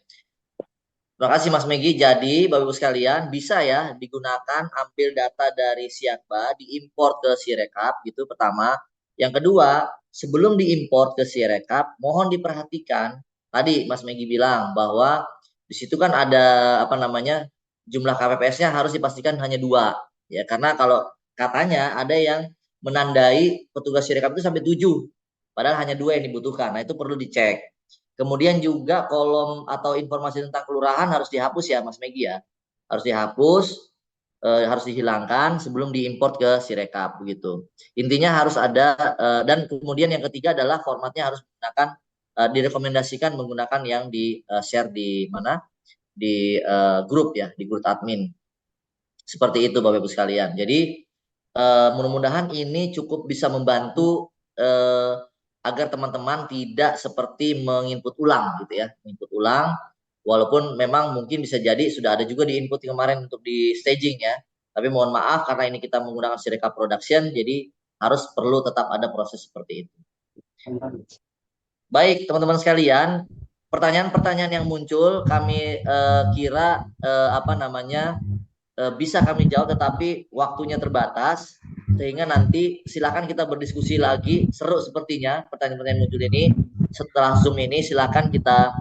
Terima kasih Mas Megi. Jadi Bapak Ibu sekalian, bisa ya digunakan ambil data dari Siakba, diimport ke Sirekap gitu pertama. Yang kedua, sebelum diimport ke Sirekap, mohon diperhatikan tadi Mas Megi bilang bahwa di situ kan ada jumlah KPPS-nya harus dipastikan hanya 2 ya, karena kalau katanya ada yang menandai petugas Sirekap itu sampai 7, padahal hanya 2 yang dibutuhkan. Nah, itu perlu dicek. Kemudian juga kolom atau informasi tentang kelurahan harus dihapus ya Mas Megi ya. Harus dihapus, harus dihilangkan sebelum diimport ke Sirekap begitu. Intinya harus ada dan kemudian yang ketiga adalah formatnya harus menggunakan direkomendasikan menggunakan yang di share di mana? Di grup ya, di grup admin. Seperti itu Bapak Ibu sekalian. Jadi mudah-mudahan ini cukup bisa membantu agar teman-teman tidak seperti menginput ulang gitu ya, menginput ulang, walaupun memang mungkin bisa jadi sudah ada juga di input kemarin untuk di staging ya, tapi mohon maaf karena ini kita menggunakan Sirekap production, jadi harus perlu tetap ada proses seperti itu. Baik teman-teman sekalian, pertanyaan-pertanyaan yang muncul kami kira bisa kami jawab, tetapi waktunya terbatas, sehingga nanti silakan kita berdiskusi lagi. Seru sepertinya pertanyaan-pertanyaan muncul ini. Setelah Zoom ini silakan kita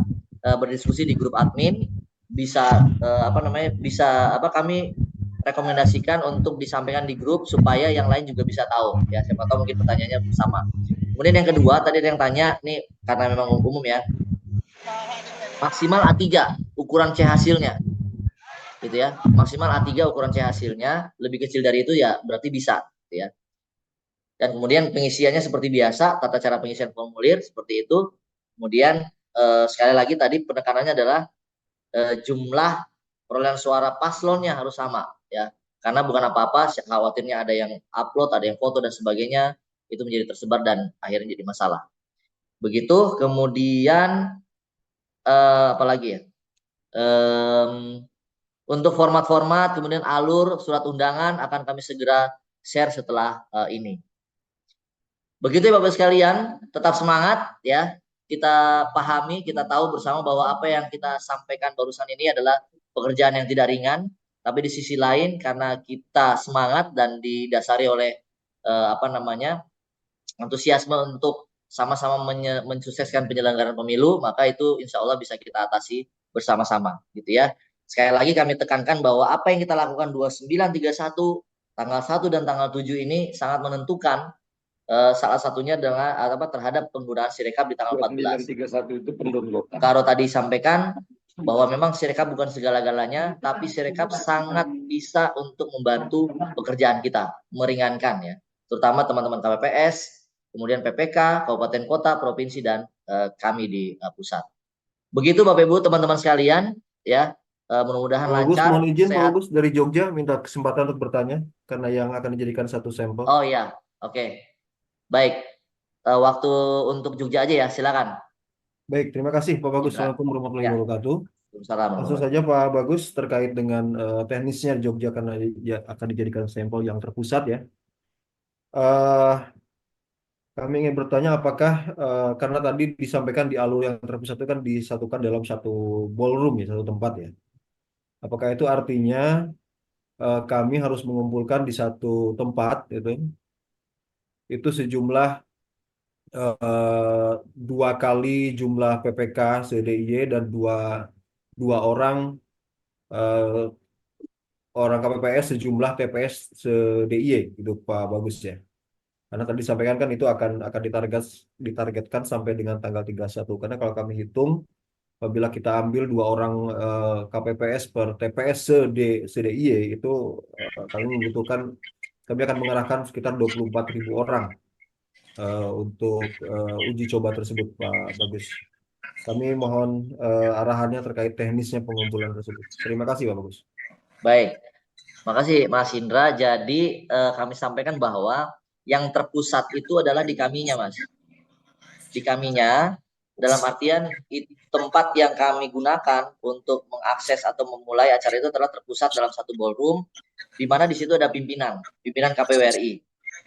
berdiskusi di grup admin. Bisa kami rekomendasikan untuk disampaikan di grup supaya yang lain juga bisa tahu ya, siapa tahu mungkin pertanyaannya sama. Kemudian yang kedua, tadi ada yang tanya nih, karena memang umum ya, maksimal A3 ukuran C hasilnya gitu ya, maksimal A3 ukuran C hasilnya, lebih kecil dari itu ya berarti bisa gitu ya. Dan kemudian pengisiannya seperti biasa, tata cara pengisian formulir seperti itu. Kemudian sekali lagi tadi penekanannya adalah jumlah perolehan suara paslonnya harus sama ya, karena bukan apa-apa khawatirnya ada yang upload, ada yang foto dan sebagainya, itu menjadi tersebar dan akhirnya jadi masalah. Begitu. Kemudian apalagi ya, untuk format-format, kemudian alur surat undangan akan kami segera share setelah ini. Begitu ya Bapak sekalian, tetap semangat ya. Kita pahami, kita tahu bersama bahwa apa yang kita sampaikan barusan ini adalah pekerjaan yang tidak ringan, tapi di sisi lain karena kita semangat dan didasari oleh antusiasme untuk sama-sama mensukseskan penyelenggaraan pemilu, maka itu insya Allah bisa kita atasi bersama-sama gitu ya. Sekali lagi kami tekankan bahwa apa yang kita lakukan 2931 tanggal 1 dan tanggal 7 ini sangat menentukan, salah satunya dengan terhadap penggunaan Sirekap di tanggal 14. 2931 itu Karo tadi sampaikan bahwa memang Sirekap bukan segala-galanya, tapi Sirekap sangat bisa untuk membantu pekerjaan kita, meringankan ya, terutama teman-teman KPPS, kemudian PPK, kabupaten kota, provinsi dan kami di pusat. Begitu Bapak Ibu teman-teman sekalian ya. Mudah-mudahan Pak Bagus, lancar, mohon izin Pak sehat. Bagus dari Jogja minta kesempatan untuk bertanya karena yang akan dijadikan satu sampel. Oh ya, oke. Baik. Waktu untuk Jogja aja ya, silakan. Baik, terima kasih Pak Bagus. Indra. Assalamualaikum warahmatullahi Ya, wabarakatuh. Waalaikumsalam. Langsung saja Pak Bagus terkait dengan teknisnya Jogja karena akan dijadikan sampel yang terpusat ya. Eh, Kami ingin bertanya apakah karena tadi disampaikan di alur yang terpusat itu kan disatukan dalam satu ballroom ya, satu tempat ya. Apakah itu artinya kami harus mengumpulkan di satu tempat itu sejumlah 2 kali jumlah PPK se-DIY dan dua orang orang KPPS sejumlah TPS se-DIY gitu Pak Bagus ya. Karena tadi disampaikan kan itu akan ditargetkan sampai dengan tanggal 31. Karena kalau kami hitung apabila kita ambil 2 orang KPPS per TPS se-DIY itu kami akan mengerahkan sekitar 24.000 orang untuk uji coba tersebut Pak Bagus. Kami mohon arahannya terkait teknisnya pengumpulan tersebut. Terima kasih Pak Bagus. Baik. Makasih Mas Indra. Jadi kami sampaikan bahwa yang terpusat itu adalah di kaminya, Mas. Di kaminya, dalam artian tempat yang kami gunakan untuk mengakses atau memulai acara itu adalah terpusat dalam satu ballroom, di mana di situ ada pimpinan KPU RI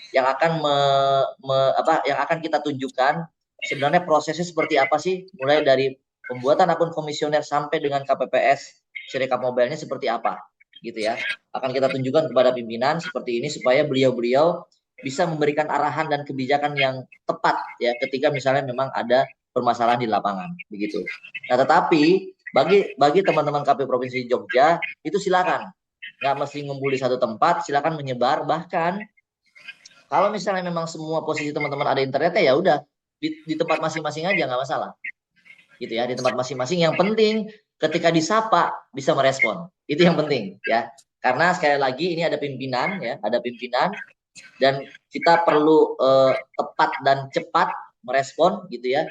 yang akan yang akan kita tunjukkan sebenarnya prosesnya seperti apa sih, mulai dari pembuatan akun komisioner sampai dengan KPPS Sirekap Mobile-nya seperti apa, gitu ya. Akan kita tunjukkan kepada pimpinan seperti ini supaya beliau-beliau bisa memberikan arahan dan kebijakan yang tepat ya ketika misalnya memang ada permasalahan di lapangan, begitu. Nah, tetapi bagi teman-teman KPU Provinsi Jogja itu silakan, nggak mesti ngumpul di satu tempat, silakan menyebar. Bahkan kalau misalnya memang semua posisi teman-teman ada internetnya, ya udah di tempat masing-masing aja, nggak masalah, gitu ya, di tempat masing-masing. Yang penting ketika disapa bisa merespon, itu yang penting ya. Karena sekali lagi ini ada pimpinan ya, ada pimpinan dan kita perlu tepat dan cepat merespon gitu ya,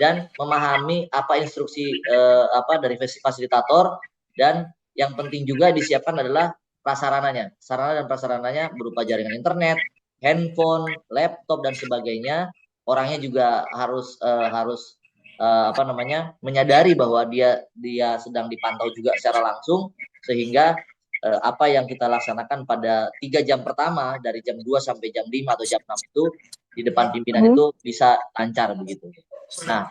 dan memahami apa instruksi dari fasilitator. Dan yang penting juga disiapkan adalah prasarananya, sarana dan prasarananya berupa jaringan internet, handphone, laptop dan sebagainya. Orangnya juga harus menyadari bahwa dia sedang dipantau juga secara langsung, sehingga apa yang kita laksanakan pada 3 jam pertama dari jam 2 sampai jam 5 atau jam 6 itu di depan pimpinan itu bisa lancar begitu. Nah,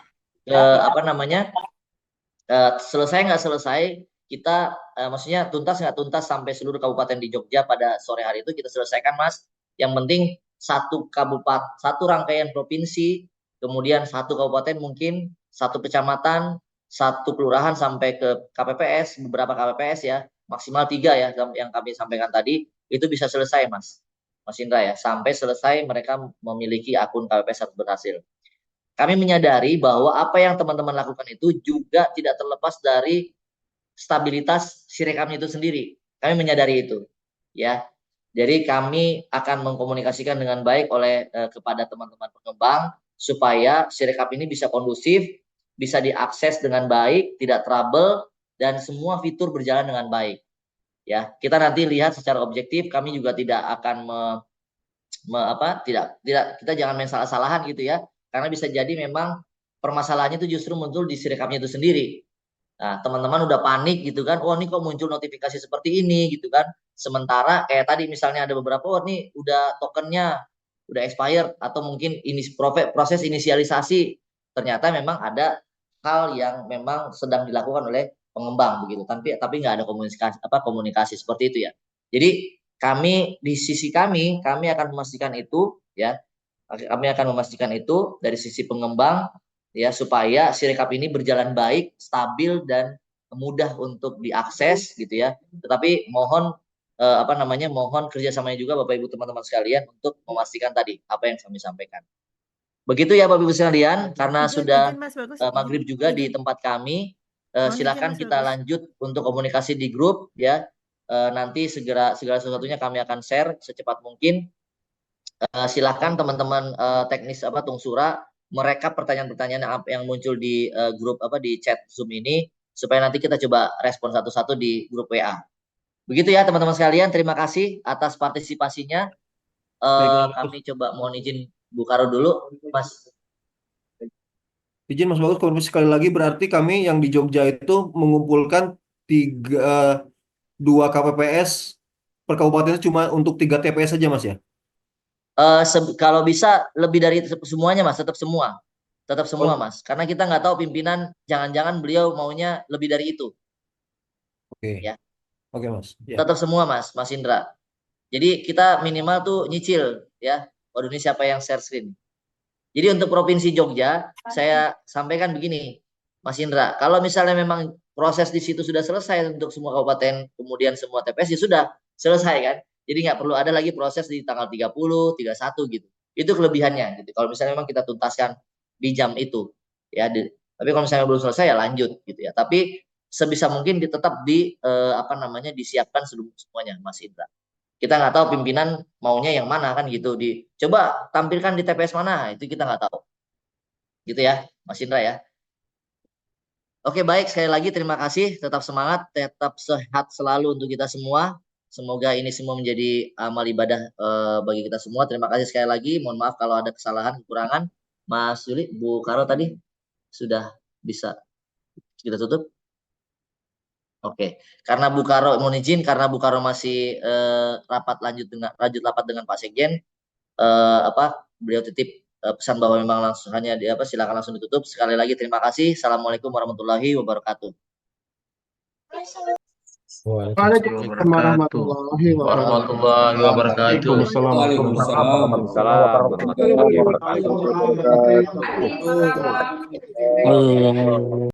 selesai nggak selesai kita maksudnya tuntas nggak tuntas sampai seluruh kabupaten di Jogja pada sore hari itu kita selesaikan, Mas. Yang penting satu kabupaten, satu rangkaian provinsi, kemudian satu kabupaten, mungkin satu kecamatan, satu kelurahan sampai ke KPPS, beberapa KPPS ya, maksimal 3 ya yang kami sampaikan tadi, itu bisa selesai Mas Indra ya, sampai selesai mereka memiliki akun KPPS harus berhasil. Kami menyadari bahwa apa yang teman-teman lakukan itu juga tidak terlepas dari stabilitas Sirekamnya itu sendiri. Kami menyadari itu ya. Jadi kami akan mengkomunikasikan dengan baik kepada teman-teman pengembang supaya Sirekap ini bisa kondusif, bisa diakses dengan baik, tidak trouble, dan semua fitur berjalan dengan baik. Ya, kita nanti lihat secara objektif. Kami juga tidak akan kita jangan main salah-salahan gitu ya. Karena bisa jadi memang permasalahannya itu justru muncul di Sirekapnya itu sendiri. Nah, teman-teman udah panik gitu kan, oh ini kok muncul notifikasi seperti ini gitu kan. Sementara kayak tadi misalnya ada beberapa, oh ini udah tokennya udah expired, atau mungkin ini proses inisialisasi, ternyata memang ada hal yang memang sedang dilakukan oleh pengembang begitu. Tapi nggak ada komunikasi seperti itu ya. Jadi di sisi kami akan memastikan itu ya. Kami akan memastikan itu dari sisi pengembang ya, supaya Sirekap ini berjalan baik, stabil dan mudah untuk diakses gitu ya. Tetapi mohon mohon kerjasamanya juga Bapak Ibu teman-teman sekalian untuk memastikan tadi apa yang kami sampaikan. Begitu ya Bapak Ibu sekalian, karena sudah maghrib juga di tempat kami. Silakan kita lanjut untuk komunikasi di grup ya. Nanti segala sesuatunya kami akan share secepat mungkin. Silakan teman-teman teknis Tungsura merekap pertanyaan-pertanyaan yang muncul di grup di chat Zoom ini, supaya nanti kita coba respon satu-satu di grup WA. Begitu ya teman-teman sekalian, terima kasih atas partisipasinya. Baik, Kami coba mohon izin Bu Karo dulu, Mas. izin Mas Bagus, konfirmasi sekali lagi berarti kami yang di Jogja itu mengumpulkan 2 KPPS per kabupaten itu cuma untuk 3 TPS saja Mas ya? Kalau bisa lebih dari semuanya Mas, tetap semua Oh, Mas, karena kita nggak tahu pimpinan, jangan-jangan beliau maunya lebih dari itu oke. ya. Oke Mas. Ya. Tetap semua Mas Indra. Jadi kita minimal tuh nyicil ya. Waduh, ini siapa yang share screen? Jadi untuk Provinsi Jogja, saya sampaikan begini, Mas Indra, kalau misalnya memang proses di situ sudah selesai untuk semua kabupaten, kemudian semua TPS ya sudah selesai kan. Jadi nggak perlu ada lagi proses di tanggal 30, 31 gitu. Itu kelebihannya gitu. Kalau misalnya memang kita tuntaskan di jam itu ya. Tapi kalau misalnya belum selesai ya lanjut gitu ya. Tapi sebisa mungkin tetap disiapkan semuanya Mas Indra. Kita nggak tahu pimpinan maunya yang mana kan gitu. Coba tampilkan di TPS mana, itu kita nggak tahu. Gitu ya, Mas Indra ya. Oke, baik, sekali lagi terima kasih. Tetap semangat, tetap sehat selalu untuk kita semua. Semoga ini semua menjadi amal ibadah bagi kita semua. Terima kasih sekali lagi. Mohon maaf kalau ada kesalahan, kekurangan. Mas Yuli, Bu Karo tadi sudah bisa kita tutup. Oke, karena Bu Karo mohon izin, karena Bu Karo masih lanjut rapat dengan Pak Sekjen, beliau titip pesan bahwa memang langsung hanya silakan langsung ditutup. Sekali lagi terima kasih. Assalamualaikum warahmatullahi wabarakatuh. Waalaikumsalam warahmatullahi wabarakatuh. Waalaikumsalam warahmatullahi wabarakatuh. Waalaikumsalam warahmatullahi wabarakatuh.